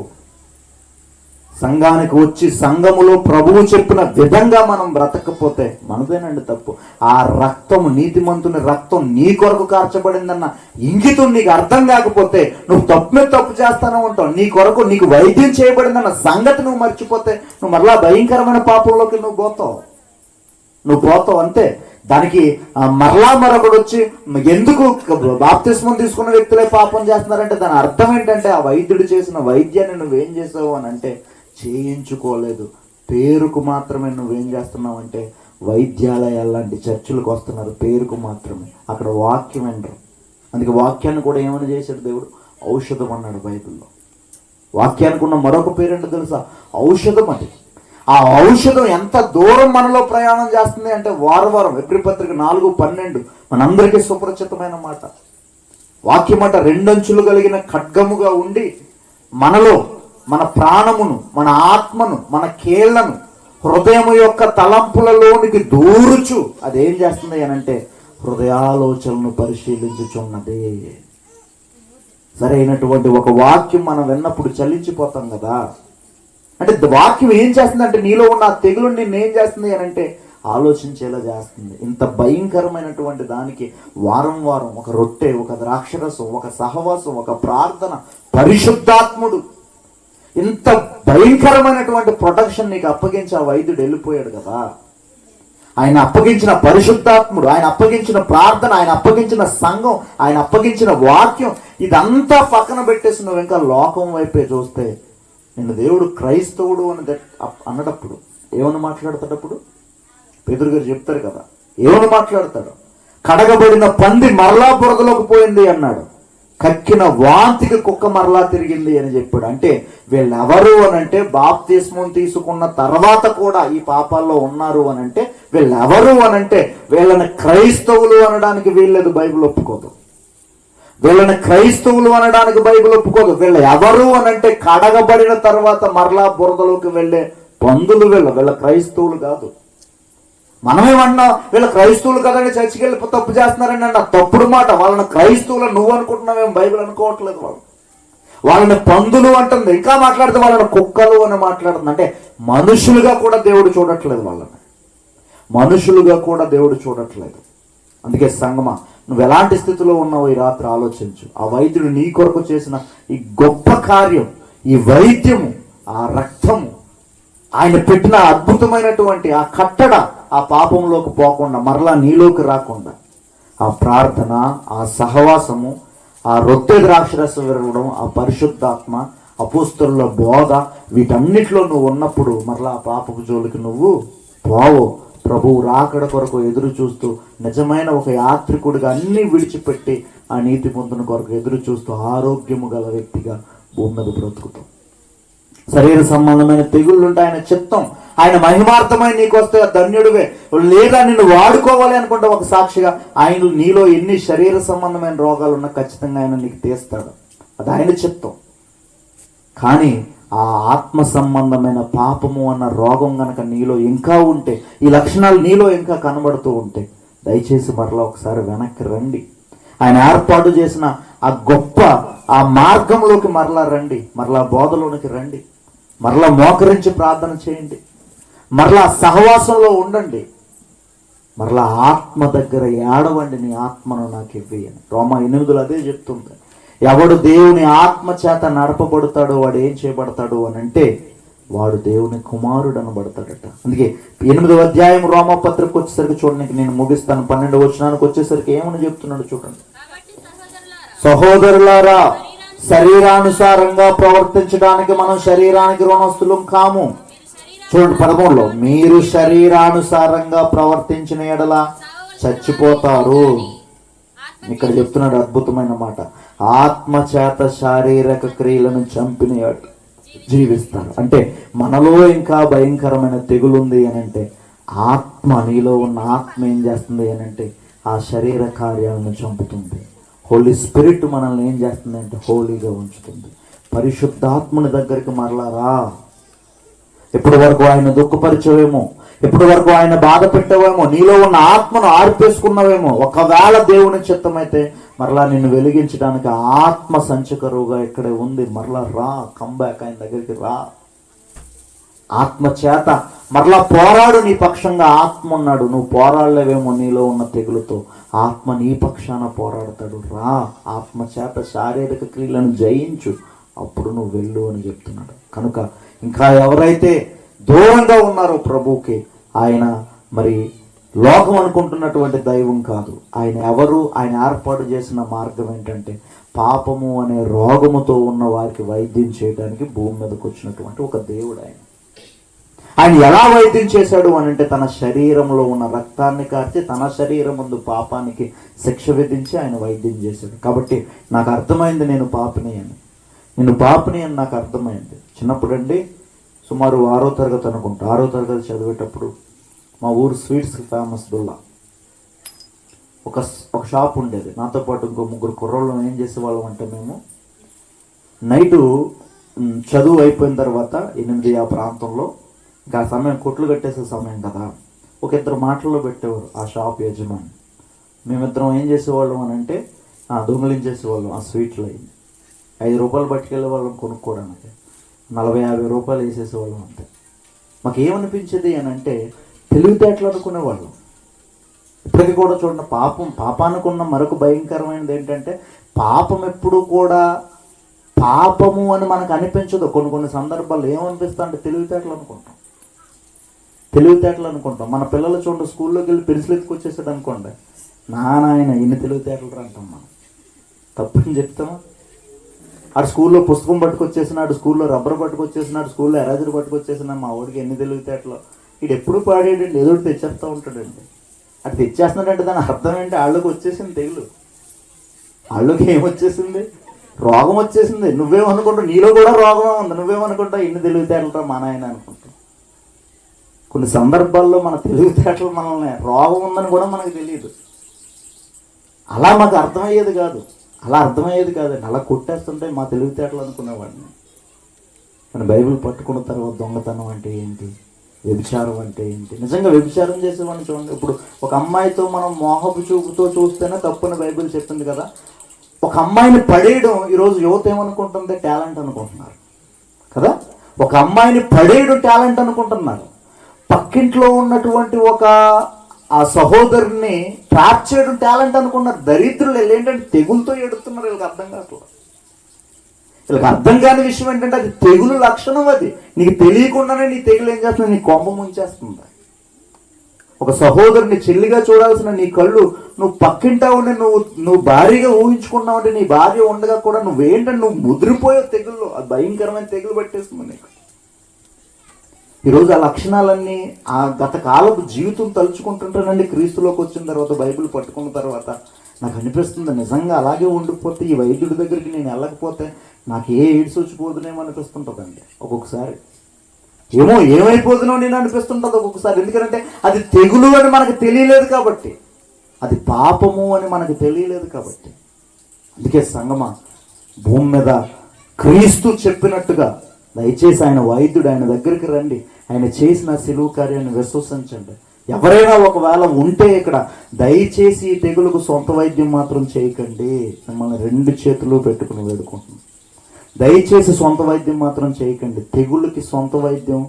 సంఘానికి వచ్చి సంఘములో ప్రభువు చెప్పిన విధంగా మనం బ్రతకపోతే మనదేనండి తప్పు. ఆ రక్తం, నీతిమంతుని రక్తం నీ కొరకు కార్చబడిందన్న ఇంగితం నీకు అర్థం కాకపోతే నువ్వు తప్పు మీద తప్పు చేస్తానే ఉంటావు. నీ కొరకు నీకు వైద్యం చేయబడిందన్న సంగతి నువ్వు మర్చిపోతే నువ్వు మరలా భయంకరమైన పాపంలోకి నువ్వు పోతావు అంతే. దానికి మరలా మరొకడు వచ్చి ఎందుకు బాప్తిస్మం తీసుకున్న వ్యక్తులే పాపం చేస్తున్నారంటే దాని అర్థం ఏంటంటే ఆ వైద్యుడు చేసిన వైద్యాన్ని నువ్వేం చేసావు అని అంటే చేయించుకోలేదు. పేరుకు మాత్రమే నువ్వేం చేస్తున్నావు అంటే వైద్యాలయాల లాంటి చర్చిలకు వస్తున్నారు, పేరుకు మాత్రమే. అక్కడ వాక్యం వినరు. అందుకే వాక్యాన్ని కూడా ఏమని చేశాడు దేవుడు? ఔషధం అన్నాడు బైబిల్లో. వాక్యానికి ఉన్న మరొక పేరేంటో తెలుసా? ఔషధం. అది ఆ ఔషధం ఎంత దూరం మనలో ప్రయాణం చేస్తుంది అంటే వారం ఎబ్రీ పత్రిక 4:12 మనందరికీ సుపరిచితమైన మాట. వాక్యం మాట 2 అంచులు కలిగిన ఖడ్గముగా ఉండి మనలో మన ప్రాణమును, మన ఆత్మను, మన కీళ్లను, హృదయము యొక్క తలంపులలోనికి దూరుచు అదేం చేస్తుంది అని అంటే హృదయాలోచనను పరిశీలించుచున్నదే. సరైనటువంటి ఒక వాక్యం మనం విన్నప్పుడు చలించిపోతాం కదా. అంటే వాక్యం ఏం చేస్తుంది అంటే నీలో ఉన్న ఆ తెగులు నిన్ను ఏం చేస్తుంది అని అంటే ఆలోచించేలా చేస్తుంది. ఇంత భయంకరమైనటువంటి దానికి వారం వారం ఒక రొట్టె, ఒక ద్రాక్షరసం, ఒక సహవాసం, ఒక ప్రార్థన, పరిశుద్ధాత్ముడు, ఇంత భయంకరమైనటువంటి ప్రొటెక్షన్ నీకు అప్పగించి ఆ వైద్యుడు వెళ్ళిపోయాడు కదా. ఆయన అప్పగించిన పరిశుద్ధాత్ముడు, ఆయన అప్పగించిన ప్రార్థన, ఆయన అప్పగించిన సంఘం, ఆయన అప్పగించిన వాక్యం, ఇదంతా పక్కన పెట్టేసి నువ్వు ఇంకా లోకం వైపే చూస్తే నిన్ను దేవుడు క్రైస్తవుడు అని అన్నటప్పుడు ఏమని మాట్లాడతాడప్పుడు? పేతురు గారు చెప్తారు కదా, ఏమని మాట్లాడతాడు? కడగబడిన పంది మరలా బురదలోకి పోయింది అన్నాడు, కక్కిన వాంతికి కుక్క మరలా తిరిగింది అని చెప్పాడు. అంటే వీళ్ళెవరు అని అంటే బాప్తిస్మం తీసుకున్న తర్వాత కూడా ఈ పాపాల్లో ఉన్నారు అని అంటే వీళ్ళెవరు అని అంటే వీళ్ళని క్రైస్తవులు అనడానికి వీళ్ళేది బైబిల్ ఒప్పుకోదు. వీళ్ళని క్రైస్తవులు అనడానికి బైబిల్ ఒప్పుకోదు. వీళ్ళు ఎవరు అని అంటే కడగబడిన తర్వాత మరలా బురదలోకి వెళ్ళే పందులు. వీళ్ళ క్రైస్తవులు కాదు. మనమేమన్నా వీళ్ళ క్రైస్తవులు కదండి, చర్చికి వెళ్ళి తప్పు చేస్తున్నారని అన్న తప్పుడు మాట. వాళ్ళని క్రైస్తవులు నువ్వు అనుకుంటున్నావేమో, బైబిల్ అనుకోవట్లేదు. వాళ్ళని పందులు అంటుంది. ఇంకా మాట్లాడితే వాళ్ళని కుక్కలు అని మాట్లాడుతుంది. అంటే మనుషులుగా కూడా దేవుడు చూడట్లేదు వాళ్ళని, మనుషులుగా కూడా దేవుడు చూడట్లేదు. అందుకే సంగమా, నువ్వు ఎలాంటి స్థితిలో ఉన్నావో ఈ రాత్రి ఆలోచించు. ఆ వైద్యుడు నీ కొరకు చేసిన ఈ గొప్ప కార్యం, ఈ వైద్యము, ఆ రక్తము, ఆయన పెట్టిన అద్భుతమైనటువంటి ఆ కట్టడ ఆ పాపంలోకి పోకుండా మరలా నీలోకి రాకుండా, ఆ ప్రార్థన, ఆ సహవాసము, ఆ రొట్టె ద్రాక్షరసం విరగడం, ఆ పరిశుద్ధాత్మ, అపోస్తలుల బోధ, వీటన్నిటిలో నువ్వు ఉన్నప్పుడు మరలా ఆ పాపపు జోలికి నువ్వు పోవు. ప్రభువు రాకడ కొరకు ఎదురు చూస్తూ నిజమైన ఒక యాత్రికుడిగా అన్ని విడిచిపెట్టి ఆ నీతి పొందున కొరకు ఎదురు చూస్తూ ఆరోగ్యము గల వ్యక్తిగా భూమి మీద బ్రతుకుతాం. శరీర సంబంధమైన తెగుళ్ళుంటే ఆయన చిత్తం, ఆయన మహిమార్థమై నీకు వస్తే ధన్యుడివే. లేదా నిన్ను వాడుకోవాలి అనుకుంటే ఒక సాక్షిగా ఆయన నీలో ఎన్ని శరీర సంబంధమైన రోగాలు ఉన్నా ఖచ్చితంగా ఆయన నీకు తీస్తాడు. అది ఆయన చిత్తం. కానీ ఆ ఆత్మ సంబంధమైన పాపము అన్న రోగం గనక నీలో ఇంకా ఉంటే, ఈ లక్షణాలు నీలో ఇంకా కనబడుతూ ఉంటే, దయచేసి మరలా ఒకసారి వెనక్కి రండి. ఆయన ఏర్పాటు చేసిన ఆ గొప్ప ఆ మార్గంలోకి మరలా రండి, మరలా బోధలోనికి రండి, మరలా మోకరించి ప్రార్థన చేయండి, మరలా సహవాసంలో ఉండండి, మరలా ఆత్మ దగ్గర ఏడవండి, నీ ఆత్మను నాకు ఇవ్వి అని రోమా 8 అదే చెప్తుంది. ఎవడు దేవుని ఆత్మ చేత నడపబడతాడో వాడు ఏం చేయబడతాడు అని అంటే వాడు దేవుని కుమారుడు అనబడతాడట. అందుకే 8వ అధ్యాయం రోమా పత్రిక వచ్చేసరికి చూడడానికి నేను ముగిస్తాను. 12వ వచనానికి వచ్చేసరికి ఏమని చెప్తున్నాడు చూడండి. సహోదరులారా, శరీరానుసారంగా ప్రవర్తించడానికి మనం శరీరానికి రుణస్తులం కాము. చూడండి 13లో, మీరు శరీరానుసారంగా ప్రవర్తించిన ఎడల చచ్చిపోతారు. ఇక్కడ చెప్తున్నాడు అద్భుతమైన మాట, ఆత్మ చేత శారీరక క్రియలను చంపినవాడు జీవిస్తారు. అంటే మనలో ఇంకా భయంకరమైన తెగులుంది అని అంటే ఆత్మ, నీలో ఉన్న ఆత్మ ఏం చేస్తుంది అని అంటే ఆ శరీర కార్యాలను చంపుతుంది. హోలీ స్పిరిట్ మనల్ని ఏం చేస్తుంది అంటే హోలీగా ఉంచుతుంది. పరిశుద్ధాత్మని దగ్గరికి మరలా రా. ఎప్పటి వరకు ఆయన దుఃఖపరిచేవేమో, ఎప్పటి వరకు ఆయన బాధ పెట్టవేమో, నీలో ఉన్న ఆత్మను ఆర్పేసుకున్నావేమో. ఒకవేళ దేవుని చిత్తమైతే మరలా నిన్ను వెలిగించడానికి ఆత్మ సంచకరువుగా ఇక్కడే ఉంది. మరలా రా, కంబ్యాక్, ఆయన దగ్గరికి రా. ఆత్మ చేత మరలా పోరాడు. నీ పక్షంగా ఆత్మ ఉన్నాడు. నువ్వు పోరాడలేవేమో నీలో ఉన్న తెగులుతో, ఆత్మ నీ పక్షాన పోరాడతాడు. రా, ఆత్మ చేత శారీరక క్రియలను జయించు, అప్పుడు నువ్వు వెళ్ళు అని చెప్తున్నాడు. కనుక ఇంకా ఎవరైతే దూరంగా ఉన్నారో ప్రభువుకి, ఆయన మరి లోకం అనుకుంటున్నటువంటి దైవం కాదు. ఆయన ఎవరు? ఆయన ఏర్పాటు చేసిన మార్గం ఏంటంటే పాపము అనే రోగముతో ఉన్న వారికి వైద్యం చేయడానికి భూమి మీదకి వచ్చినటువంటి ఒక దేవుడు. ఆయన ఎలా వైద్యం చేశాడు అని అంటే తన శరీరంలో ఉన్న రక్తాన్ని కార్చి తన శరీరం ముందు పాపానికి శిక్ష విధించి ఆయన వైద్యం చేశాడు. కాబట్టి నాకు అర్థమైంది నేను పాపిని అని నాకు అర్థమైంది. చిన్నప్పుడు అండి, సుమారు 6వ తరగతి అనుకుంటా, 6వ తరగతి చదివేటప్పుడు మా ఊరు స్వీట్స్ ఫేమస్ దుల్లా ఒక షాప్ ఉండేది. నాతో పాటు ఇంకో 3 కుర్రోళ్ళు ఏం చేసేవాళ్ళం అంటే మేము నైటు చదువు అయిపోయిన తర్వాత 8 ఆ ప్రాంతంలో, ఇంకా ఆ సమయం కొట్లు కట్టేసే సమయం కదా, ఒక 2 మాటల్లో పెట్టేవారు ఆ షాప్ యజమాని. మేమిద్దరం ఏం చేసేవాళ్ళం అని అంటే దొంగలించేసేవాళ్ళం ఆ స్వీట్లు అయింది. రూపాయలు పట్టుకెళ్ళే వాళ్ళం కొనుక్కోవడానికి, 40-50 రూపాయలు వేసేసేవాళ్ళం అంతే. మాకు ఏమనిపించేది అని అంటే తెలివితేటలు అనుకునేవాళ్ళం. ఇప్పటికీ కూడా చూడండి, పాపానికి ఉన్న మరొక భయంకరమైనది ఏంటంటే పాపం ఎప్పుడు కూడా పాపము అని మనకు అనిపించదు. కొన్ని సందర్భాల్లో ఏమనిపిస్తా అంటే తెలివితేటలు అనుకుంటాం. మన పిల్లలు చూడండి, స్కూల్లోకి వెళ్ళి పెన్సిల్ ఎత్తుకొచ్చేసాడు అనుకోండి, నాయన ఇన్ని తెలివితేటలు అంటాం మనం. తప్పని చెప్తామా? ఆడు స్కూల్లో పుస్తకం పట్టుకొచ్చేసినాడు, స్కూల్లో రబ్బర్ పట్టుకొచ్చేసినాడు, స్కూల్లో ఎరేజర్ పట్టుకొచ్చేసినా, మా వాడికి ఎన్ని తెలివితేటలు. వీడు ఎప్పుడు పాడేటండి, ఏదో ఒకటి తెచ్చేస్తూ ఉంటాడండి. అది తెచ్చేస్తున్నాడంటే దాని అర్థం ఏంటి? వాళ్ళకి వచ్చేసింది తెగులు, వాళ్ళకి ఏమొచ్చేసింది? రోగం వచ్చేసింది. నువ్వేమనుకుంటావు నీలో కూడా రోగమే ఉంది, నువ్వేమనుకుంటావు ఇన్ని తెలివితేటలతో మా నాయన అనుకుంటావు. కొన్ని సందర్భాల్లో మన తెలివితేటలు మనల్ని రోగం ఉందని కూడా మనకు తెలియదు. అలా మాకు అర్థమయ్యేది కాదు, అలా కొట్టేస్తుంటే మా తెలివితేటలు అనుకునేవాడిని. మన బైబిల్ పట్టుకున్న తర్వాత దొంగతనం అంటే ఏంటి, వ్యభిచారం అంటే ఏంటి, నిజంగా వ్యభిచారం చేసేవాడిని చూడండి. ఇప్పుడు ఒక అమ్మాయితో మనం మోహపు చూపుతో చూస్తేనే తప్పని బైబిల్ చెప్పింది కదా. ఒక అమ్మాయిని పడేయడం ఈరోజు యువత ఏమనుకుంటుంది? టాలెంట్ అనుకుంటున్నారు కదా. ఒక అమ్మాయిని పడేయడం టాలెంట్ అనుకుంటున్నారు. పక్కింట్లో ఉన్నటువంటి ఆ సహోదరుని ట్రాప్ చేయడం టాలెంట్ అనుకున్నారు. దరిద్రులు ఏంటంటే తెగులతో ఎడుతున్నారు. వీళ్ళకి అర్థం కావట్లేదు. వీళ్ళకి అర్థం కాని విషయం ఏంటంటే అది తెగులు లక్షణం. అది నీకు తెలియకుండానే నీ తెగులు ఏం చేస్తుంది? నీ కొంప ముంచేస్తుంది. ఒక సహోదరుని చెల్లిగా చూడాల్సిన నీ కళ్ళు నువ్వు పక్కింటా ఉండి నువ్వు భారీగా ఊహించుకున్నావు అంటే నీ భార్య ఉండగా కూడా నువ్వేంటంటే నువ్వు ముదిరిపోయే తెగుళ్ళు, అది భయంకరమైన తెగులు పట్టేస్తుంది నీకు. ఈరోజు ఆ లక్షణాలన్నీ ఆ గత కాలపు జీవితం తలుచుకుంటుంటానండి. క్రీస్తులోకి వచ్చిన తర్వాత, బైబిల్ పట్టుకున్న తర్వాత నాకు అనిపిస్తుంది నిజంగా అలాగే ఉండిపోతే, ఈ వైద్యుడి దగ్గరికి నేను వెళ్ళకపోతే నాకు ఎయిడ్స్ వచ్చిపోదునేమో అనిపిస్తుంటుందండి ఒక్కొక్కసారి. ఏమైపోతున్నావు నేను అనిపిస్తుంటుంది ఒక్కొక్కసారి. ఎందుకంటే అది తెగులు అని మనకు తెలియలేదు కాబట్టి, అది పాపము అని మనకు తెలియలేదు కాబట్టి. అందుకే సంగమా, భూమి మీద క్రీస్తు చెప్పినట్టుగా దయచేసి ఆయన వైద్యుడు, ఆయన దగ్గరికి రండి, ఆయన చేసిన సిలువ కార్యాన్ని విశ్వసించండి. ఎవరైనా ఒకవేళ ఉంటే ఇక్కడ దయచేసి ఈ తెగులకు సొంత వైద్యం మాత్రం చేయకండి. మిమ్మల్ని 2 చేతులు పెట్టుకుని వేడుకుంటున్నాం. దయచేసి సొంత వైద్యం మాత్రం చేయకండి. తెగుళ్ళకి సొంత వైద్యం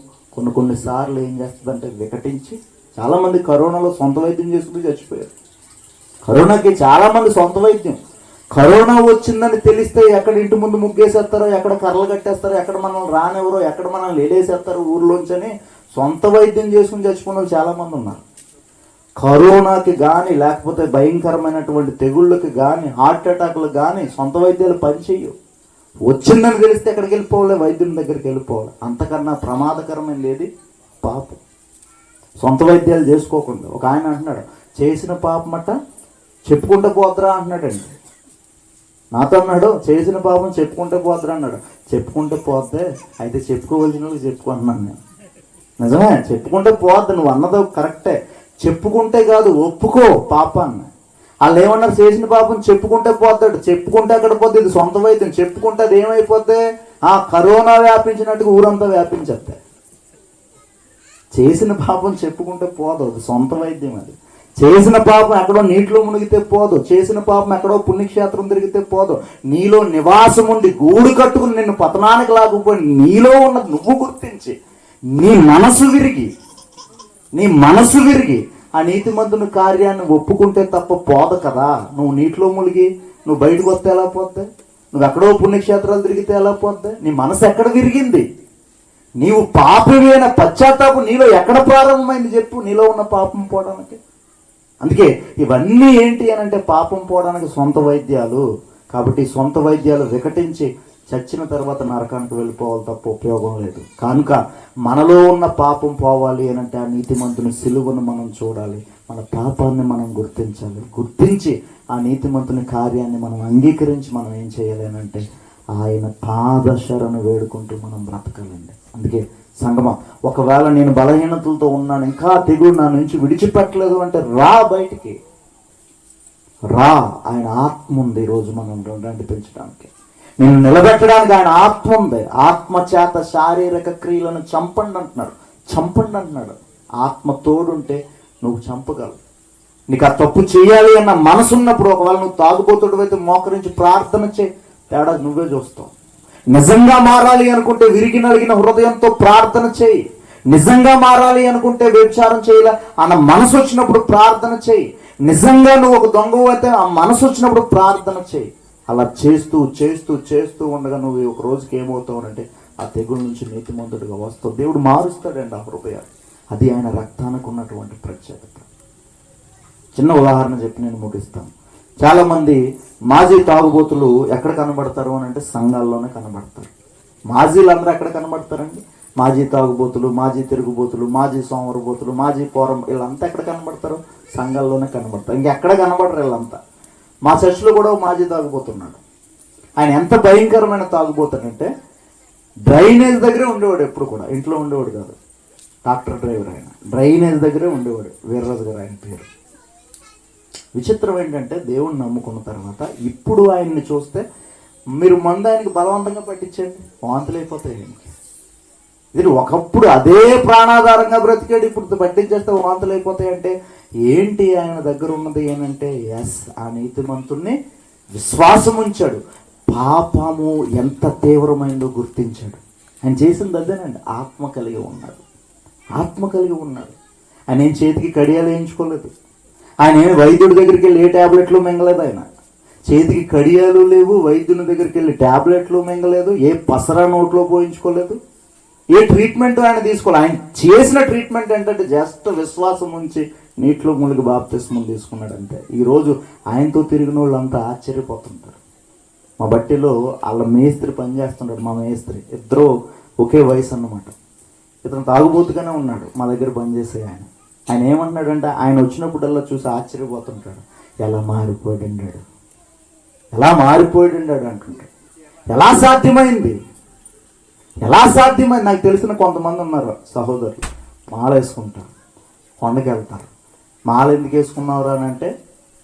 కొన్నిసార్లు ఏం చేస్తుందంటే వికటించి, చాలామంది కరోనాలో సొంత వైద్యం చేసుకుని చచ్చిపోయారు. కరోనాకి చాలామంది సొంత వైద్యం, కరోనా వచ్చిందని తెలిస్తే ఎక్కడ ఇంటి ముందు ముగ్గేసేస్తారో, ఎక్కడ కర్రలు కట్టేస్తారో, ఎక్కడ మనల్ని రానివ్వరో, ఎక్కడ మనల్ని లేడేసేస్తారో ఊర్లోంచని సొంత వైద్యం చేసుకుని చచ్చిపోయిన వాళ్ళు చాలామంది ఉన్నారు. కరోనాకి కానీ లేకపోతే భయంకరమైనటువంటి తెగుళ్ళకి కానీ హార్ట్ అటాక్లకు కానీ సొంత వైద్యాలు పనిచేయవు. వచ్చిందని తెలిస్తే ఎక్కడికి వెళ్ళిపోవాలి? వైద్యుని దగ్గరికి వెళ్ళిపోవాలి. అంతకన్నా ప్రమాదకరమైన లేది పాపం. సొంత వైద్యాలు చేసుకోకుండా ఒక ఆయన అంటున్నాడు, చేసిన పాపమట చెప్పుకుంటే పోద్రా అంటున్నాడండి. నాతో అన్నాడు, చేసిన పాపం చెప్పుకుంటే పోద్రా అన్నాడు. చెప్పుకుంటే పోద్దే, అయితే చెప్పుకోవలసిన వాళ్ళకి చెప్పుకుంటున్నాను నేను. నిజమే, చెప్పుకుంటే పోద్ది, నువ్వు అన్నది కరెక్టే. చెప్పుకుంటే కాదు, ఒప్పుకో పాపాన్ని. వాళ్ళు ఏమన్నారు? చేసిన పాపం చెప్పుకుంటే పోతాడు. చెప్పుకుంటే అక్కడ పోతే ఇది సొంత వైద్యం. చెప్పుకుంటే అది ఏమైపోతే కరోనా వ్యాపించినట్టుగా ఊరంతా వ్యాపించేస్తాయి. చేసిన పాపం చెప్పుకుంటే పోదు, అది సొంత వైద్యం. అది చేసిన పాపం ఎక్కడో నీటిలో మునిగితే పోదు, చేసిన పాపం ఎక్కడో పుణ్యక్షేత్రం తిరిగితే పోదు. నీలో నివాసం ఉండి గూడు కట్టుకుని నిన్ను పతనానికి లాగుపోయి నీలో ఉన్నది నువ్వు గుర్తించి నీ మనసు విరిగి ఆ నీతిమంతుని కార్యాన్ని ఒప్పుకుంటే తప్ప పోదు కదా. నువ్వు నీటిలో మునిగి నువ్వు బయటకు వస్తే ఎలా పోద్ది? నువ్వు ఎక్కడో పుణ్యక్షేత్రాలు తిరిగితే ఎలా పోద్ది? నీ మనసు ఎక్కడ విరిగింది? నీవు పాపమైన పశ్చాత్తాపం నీలో ఎక్కడ ప్రారంభమైంది చెప్పు, నీలో ఉన్న పాపం పోవడానికి. అందుకే ఇవన్నీ ఏంటి అని అంటే పాపం పోవడానికి సొంత వైద్యాలు. కాబట్టి సొంత వైద్యాలు వికటించి చచ్చిన తర్వాత నరకానికి వెళ్ళిపోవాలి తప్ప ఉపయోగం లేదు. కనుక మనలో ఉన్న పాపం పోవాలి అని అంటే ఆ నీతిమంతుని సిలువను మనం చూడాలి, మన పాపాన్ని మనం గుర్తించి ఆ నీతిమంతుని కార్యాన్ని మనం అంగీకరించి మనం ఏం చేయాలి అని అంటే ఆయన పాదశరణు వేడుకుంటూ మనం బ్రతకాలండి. అందుకే సంగమా, ఒకవేళ నేను బలహీనతలతో ఉన్నాను, ఇంకా తెగులు నా నుంచి విడిచిపెట్టలేదు అంటే బయటికి రా. ఆయన ఆత్మ ఉంది ఈరోజు మనం నడిపించడానికి, నేను నిలబెట్టడానికి ఆయన ఆత్మ ఉంది. ఆత్మ చేత శారీరక క్రియలను చంపండి అంటున్నాడు. ఆత్మ తోడుంటే నువ్వు చంపగలవు. నీకు ఆ తప్పు చేయాలి అన్న మనసు ఉన్నప్పుడు, ఒకవేళ నువ్వు తాగుబోతుడు అయితే మోకరించి ప్రార్థన చేయి, తేడా నువ్వే చూస్తావు. నిజంగా మారాలి అనుకుంటే విరిగి నలిగిన హృదయంతో ప్రార్థన చేయి. నిజంగా మారాలి అనుకుంటే వ్యభిచారం చేయాల అన్న మనసు వచ్చినప్పుడు ప్రార్థన చేయి. నిజంగా నువ్వు ఒక దొంగ అయితే ఆ మనసు వచ్చినప్పుడు ప్రార్థన చేయి. అలా చేస్తూ చేస్తూ చేస్తూ ఉండగా నువ్వు ఒక రోజుకి ఏమవుతావు అంటే ఆ తెగుల నుంచి నీతిమంతుడిగా వస్తావు. దేవుడు మారుస్తాడండి ఆ హృదయాలు. అది ఆయన రక్తానికి ఉన్నటువంటి ప్రత్యేకత. చిన్న ఉదాహరణ చెప్పి నేను ముగిస్తాను. చాలామంది మాజీ తాగుబోతులు ఎక్కడ కనబడతారు అని అంటే సంఘాల్లోనే కనబడతారు. మాజీలు అందరూ ఎక్కడ కనబడతారండి? మాజీ తాగుబోతులు, మాజీ తిరుగుబోతులు, మాజీ సోమరబోతులు, మాజీ పోరం, వీళ్ళంతా ఎక్కడ కనబడతారు? సంఘాల్లోనే కనబడతారు. ఇంకెక్కడ కనబడరు వీళ్ళంతా. మా చర్చిలో కూడా మాజీ తాగుబోతున్నాడు. ఆయన ఎంత భయంకరమైన తాగుబోతాడంటే డ్రైనేజ్ దగ్గరే ఉండేవాడు. ఎప్పుడు కూడా ఇంట్లో ఉండేవాడు కాదు. ట్రాక్టర్ డ్రైవర్ ఆయన. డ్రైనేజ్ దగ్గరే ఉండేవాడు. వీర్రాజు గారు ఆయన పేరు. విచిత్రం ఏంటంటే దేవుణ్ణి నమ్ముకున్న తర్వాత ఇప్పుడు ఆయన్ని చూస్తే మీరు మందు ఆయనకి బలవంతంగా పట్టించండి, వాంతులు అయిపోతాయి ఆయనకి. ఇది ఒకప్పుడు అదే ప్రాణాధారంగా బ్రతికాడు, ఇప్పుడు పట్టించేస్తే వాంతులు అయిపోతాయి అంటే ఏంటి? ఆయన దగ్గర ఉన్నది ఏంటంటే ఎస్, ఆ నీతిమంతుణ్ణి విశ్వాసం ఉంచాడు. పాపము ఎంత తీవ్రమైందో గుర్తించాడు. ఆయన చేసింది అదేనండి. ఆత్మ కలిగి ఉన్నాడు. ఆత్మ కలిగి ఉన్నాడు. ఆయన ఏం చేతికి కడియాలు వేయించుకోలేదు. ఆయన ఏమి వైద్యుడి దగ్గరికి వెళ్ళి ఏ ట్యాబ్లెట్లు మింగలేదు. ఆయన చేతికి కడియాలు లేవు. వైద్యుని దగ్గరికి వెళ్ళి ట్యాబ్లెట్లు మింగలేదు. ఏ పసరా నోట్లో పోయించుకోలేదు. ఏ ట్రీట్మెంట్ ఆయన తీసుకోవాలి. ఆయన చేసిన ట్రీట్మెంట్ ఏంటంటే జస్ట్ విశ్వాసం ఉంచి నీటిలో మునిగి బాప్తిస్మం తీసుకున్నాడు అంతే. ఈరోజు ఆయనతో తిరిగిన వాళ్ళంతా ఆశ్చర్యపోతుంటారు. మా బట్టిలో వాళ్ళ మేస్త్రి పనిచేస్తుంటాడు. మా మేస్త్రి ఇద్దరు ఒకే వయసు అన్నమాట. ఇతను తాగుబోతుగానే ఉన్నాడు. మా దగ్గర పనిచేసే ఆయన. ఆయన ఏమన్నాడంటే ఆయన వచ్చినప్పుడల్లా చూసి ఆశ్చర్యపోతుంటాడు. ఎలా మారిపోయాడు, ఎలా మారిపోయాడు అంటుంటాడు. ఎలా సాధ్యమైంది, ఎలా సాధ్యమైంది? నాకు తెలిసిన కొంతమంది ఉన్నారు సహోదరులు, మాల వేసుకుంటారు, కొండకి వెళ్తారు. మాల ఎందుకు వేసుకున్నారు అని అంటే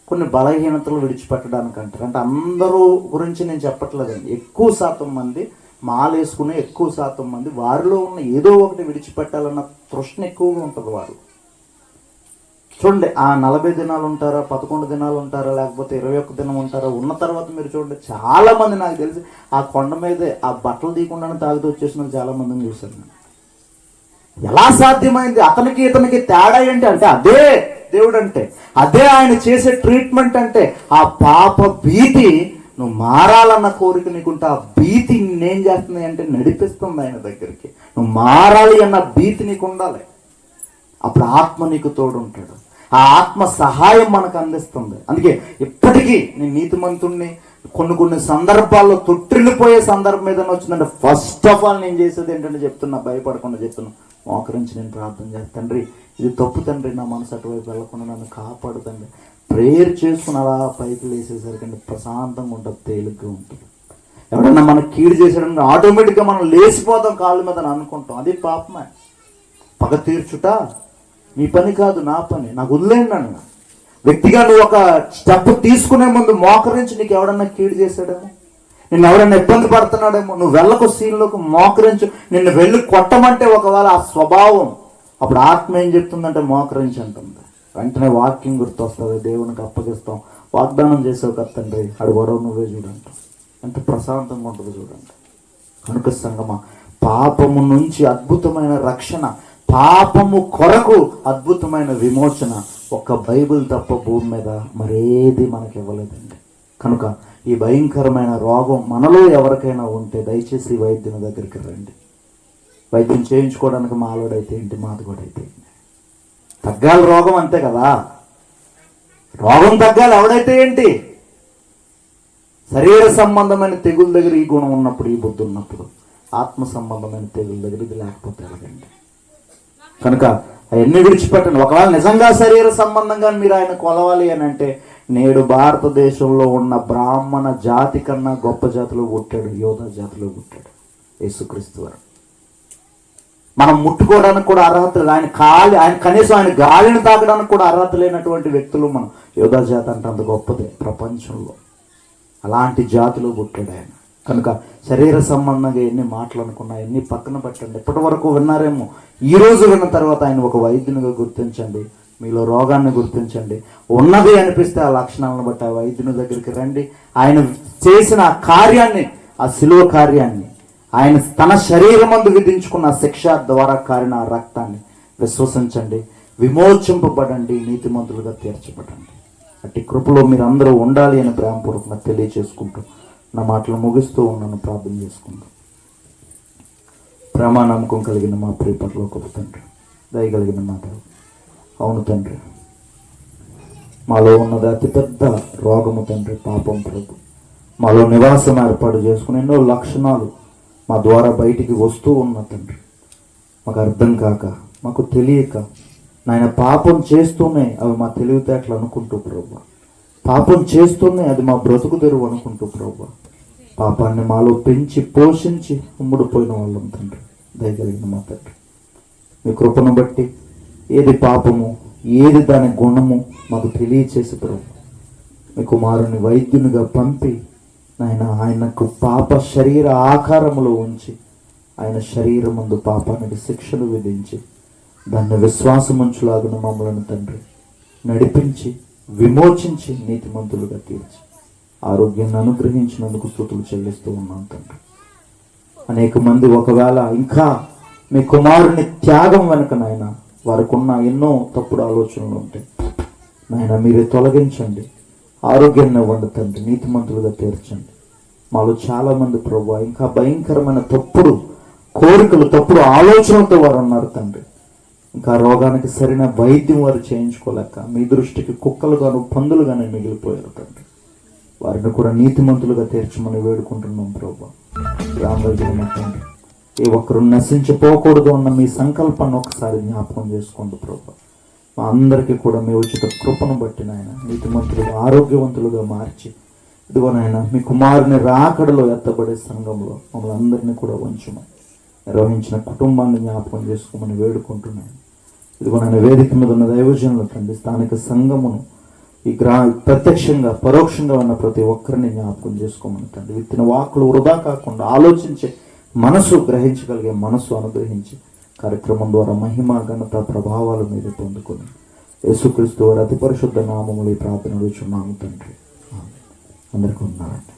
కొన్ని బలహీనతలు విడిచిపెట్టడానికి అంటారు. అంటే అందరూ గురించి నేను చెప్పట్లేదండి. ఎక్కువ శాతం మంది మాల వేసుకునే ఎక్కువ శాతం మంది వారిలో ఉన్న ఏదో ఒకటి విడిచిపెట్టాలన్న తృష్ణ ఎక్కువగా ఉంటుంది వారు. చూడండి, ఆ 40 దినాలు ఉంటారా, 11 దినాలు ఉంటారా, లేకపోతే 21 దినం ఉంటారా, ఉన్న తర్వాత మీరు చూడండి చాలా మంది నాకు తెలిసి ఆ కొండ మీదే ఆ బట్టలు తీయకుండానే తాగుతూ వచ్చేసిన చాలా మందిని చూశాను నేను. ఎలా సాధ్యమైంది? అతనికి ఇతనికి తేడా ఏంటి అంటే అదే దేవుడు అంటే, అదే ఆయన చేసే ట్రీట్మెంట్ అంటే. ఆ పాప భీతి, నువ్వు మారాలన్న కోరిక నీకుంటే ఆ భీతి నేనేం చేస్తుంది అంటే నడిపిస్తుంది ఆయన దగ్గరికి. నువ్వు మారాలి అన్న భీతి నీకు ఉండాలి. అప్పుడు ఆత్మ నీకు తోడుంటాడు. ఆ ఆత్మ సహాయం మనకు అందిస్తుంది. అందుకే ఇప్పటికీ నేను నీతిమంతుణ్ణి కొన్ని సందర్భాల్లో తొట్టిల్లిపోయే సందర్భం ఏదైనా వచ్చిందంటే ఫస్ట్ ఆఫ్ ఆల్ నేను చేసేది ఏంటంటే చెప్తున్నా, భయపడకుండా చెప్తున్నా, మోకరించి నేను ప్రార్థన చేస్తాను. తండ్రి ఇది తప్పు తండ్రి, నా మనసు అటువైపు వెళ్ళకుండా నన్ను కాపాడు తండ్రి. ప్రేయర్ చేసుకుని అలా పైకి లేసేసరికి ప్రశాంతంగా ఉంటుంది, తేలిగ్గా ఉంటుంది. ఎవడన్నా మనకు కీడు చేసాడని ఆటోమేటిక్గా మనం లేచిపోతాం కాళ్ళ మీద అని అనుకుంటాం. అది పాపమే. పగ తీర్చుట నీ పని కాదు, నా పని, నాకు వదిలేండి అన్న వ్యక్తిగా నువ్వు ఒక స్టెప్ తీసుకునే ముందు మోకరించి నీకు ఎవడన్నా కీడు చేశాడేమో, నిన్ను ఎవడన్నా ఇబ్బంది పడుతున్నాడేమో, నువ్వు వెళ్ళకు సీన్లోకి మోకరించు. నిన్ను వెళ్ళి కొట్టమంటే ఒకవేళ ఆ స్వభావం, అప్పుడు ఆత్మ ఏం చెప్తుందంటే మోకరించి అంటుంది. వెంటనే వాక్యం గుర్తొస్తుంది, దేవునికి అప్పగిస్తాం, వాగ్దానం చేసావు కదా తండ్రి, అడు గొడవ నువ్వే చూడంటాం. ఎంత ప్రశాంతంగా ఉంటుంది చూడండి. కనుక సంగమా, పాపము నుంచి అద్భుతమైన రక్షణ, పాపము కొరకు అద్భుతమైన విమోచన ఒక్క బైబిల్ తప్ప భూమి మీద మరేది మనకి ఇవ్వలేదండి. కనుక ఈ భయంకరమైన రోగం మనలో ఎవరికైనా ఉంటే దయచేసి వైద్యుని దగ్గరికి రండి. వైద్యం చేయించుకోవడానికి మాలోడైతే ఏంటి, మాది కూడా అయితే ఏంటి, తగ్గాలి రోగం అంతే కదా. రోగం తగ్గాలి, ఎవడైతే ఏంటి. శరీర సంబంధమైన తెగుల దగ్గర ఈ గుణం ఉన్నప్పుడు, ఈ బుద్ధి ఉన్నప్పుడు, ఆత్మ సంబంధమైన తెగుల దగ్గర ఇది లేకపోతే ఎలాగండి. కనుక అవన్నీ విడిచిపెట్టండి. ఒకవేళ నిజంగా శరీర సంబంధంగా మీరు ఆయన కొలవాలి అని అంటే నేడు భారతదేశంలో ఉన్న బ్రాహ్మణ జాతి కన్నా గొప్ప జాతిలో పుట్టాడు, యోధా జాతిలో పుట్టాడు యేసుక్రీస్తు వారు. మనం ముట్టుకోవడానికి కూడా అర్హత లేదు. ఆయన కనీసం ఆయన గాలిని తాకడానికి కూడా అర్హత లేనటువంటి వ్యక్తులు మనం. యోధా జాతి అంటే అంత గొప్పదే ప్రపంచంలో. అలాంటి జాతిలో పుట్టాడు ఆయన. కనుక శరీర సంబంధంగా ఎన్ని మాటలు అనుకున్నా ఎన్ని పక్కన పెట్టండి. ఇప్పటి వరకు విన్నారేమో, ఈరోజు విన్న తర్వాత ఆయన ఒక వైద్యునిగా గుర్తించండి. మీలో రోగాన్ని గుర్తించండి. ఉన్నది అనిపిస్తే ఆ లక్షణాలను బట్టి ఆ వైద్యుని దగ్గరికి రండి. ఆయన చేసిన ఆ కార్యాన్ని, ఆ శిలువ కార్యాన్ని, ఆయన తన శరీరమందు విధించుకున్న శిక్ష ద్వారా కారిన ఆ రక్తాన్ని విశ్వసించండి. విమోచింపబడండి, నీతిమంతులుగా తీర్చబడండి. అట్టి కృపలో మీరు అందరూ ఉండాలి అని ప్రేమపూర్వకంగా తెలియజేసుకుంటూ నా మాటలు ముగిస్తూ ఉన్నాను. ప్రార్థన చేసుకుంటూ. ప్రేమ నమ్మకం కలిగిన మా ప్రియ పరలోకపు తండ్రి, దయగలిగిన మా దేవ, అవును తండ్రి, మాలో ఉన్నది అతిపెద్ద రోగము తండ్రి, పాపం ప్రభు. మాలో నివాసం ఏర్పాటు చేసుకుని ఎన్నో లక్షణాలు మా ద్వారా బయటికి వస్తూ ఉన్న తండ్రి, మాకు అర్థం కాక, మాకు తెలియక నాయన పాపం చేస్తూనే అవి మా తెలివితేటలు అనుకుంటూ ప్రభు, పాపం చేస్తూనే అది మా బ్రతుకు తెరువు అనుకుంటూ ప్రభు, పాపాన్ని మాలో పెంచి పోషించి ఉమ్ముడిపోయిన వాళ్ళం తండ్రి, దయగలిగిన మా తండ్రి. మీ కృపను బట్టి ఏది పాపము, ఏది దాని గుణము మాకు తెలియచేసి ప్రభు, మీ కుమారుని వైద్యునిగా పంపి ఆయనకు పాప శరీర ఆకారములో ఉంచి ఆయన శరీరం ముందు పాపానికి శిక్షను విధించి దాన్ని విశ్వాసమంచులాగున మమ్మలను తండ్రి నడిపించి విమోచించి నీతిమంతులుగా తీర్చి ఆరోగ్యాన్ని అనుగ్రహించినందుకు స్తుతులు చెల్లిస్తూ ఉన్నాం తండ్రి. అనేక మంది ఒకవేళ ఇంకా మీ కుమారుని త్యాగం వెనుక నాయన వారికి ఉన్న ఎన్నో తప్పుడు ఆలోచనలు ఉంటాయి నాయన, మీరే తొలగించండి, ఆరోగ్యాన్ని ఇవ్వండి తండ్రి, నీతిమంతులుగా తీర్చండి. మాలో చాలా మంది ప్రభు ఇంకా భయంకరమైన తప్పుడు కోరికలు, తప్పుడు ఆలోచనలతో వారు ఉన్నారు తండ్రి. ఇంకా రోగానికి సరైన వైద్యం వారు చేయించుకోలేక మీ దృష్టికి కుక్కలుగాను పందులుగానే మిగిలిపోయారు తండ్రి. వారిని కూడా నీతిమంతులుగా తీర్చమని వేడుకుంటున్నాం ప్రభు. రామరాజు తండ్రి, ఏ ఒక్కరు నశించిపోకూడదు అన్న మీ సంకల్పాన్ని ఒకసారి జ్ఞాపకం చేసుకోండి ప్రభు. మా అందరికీ కూడా మీ ఉచిత కృపను బట్టి నాయన నీతిమంతులుగా ఆరోగ్యవంతులుగా మార్చి ఇదిగో నాయన మీ కుమారుని రాకడలో ఎత్తబడే సంఘంలో మమ్మల్ని అందరినీ కూడా ఉంచమని, నిర్వహించిన కుటుంబాన్ని జ్ఞాపకం చేసుకోమని వేడుకుంటున్నాను. ఇదిగో నాయన వేదిక మీద ఉన్న దైవజనులు తండ్రి, స్థానిక సంఘమును ఈ ప్రత్యక్షంగా పరోక్షంగా ఉన్న ప్రతి ఒక్కరిని జ్ఞాపకం చేసుకోమని తండ్రి, విత్తిన వాక్కులు వృధా కాకుండా ఆలోచించే మనసు, గ్రహించగలిగే మనసు అనుగ్రహించి కార్యక్రమం ద్వారా మహిమ ఘనత ప్రభావాలు మీద పొందుకొని యేసుక్రీస్తు వారి అతి పరిశుద్ధ నామములు ఈ ప్రార్థన అడుగుచున్నాము తండ్రి. అందరికీ ఉన్నారండి.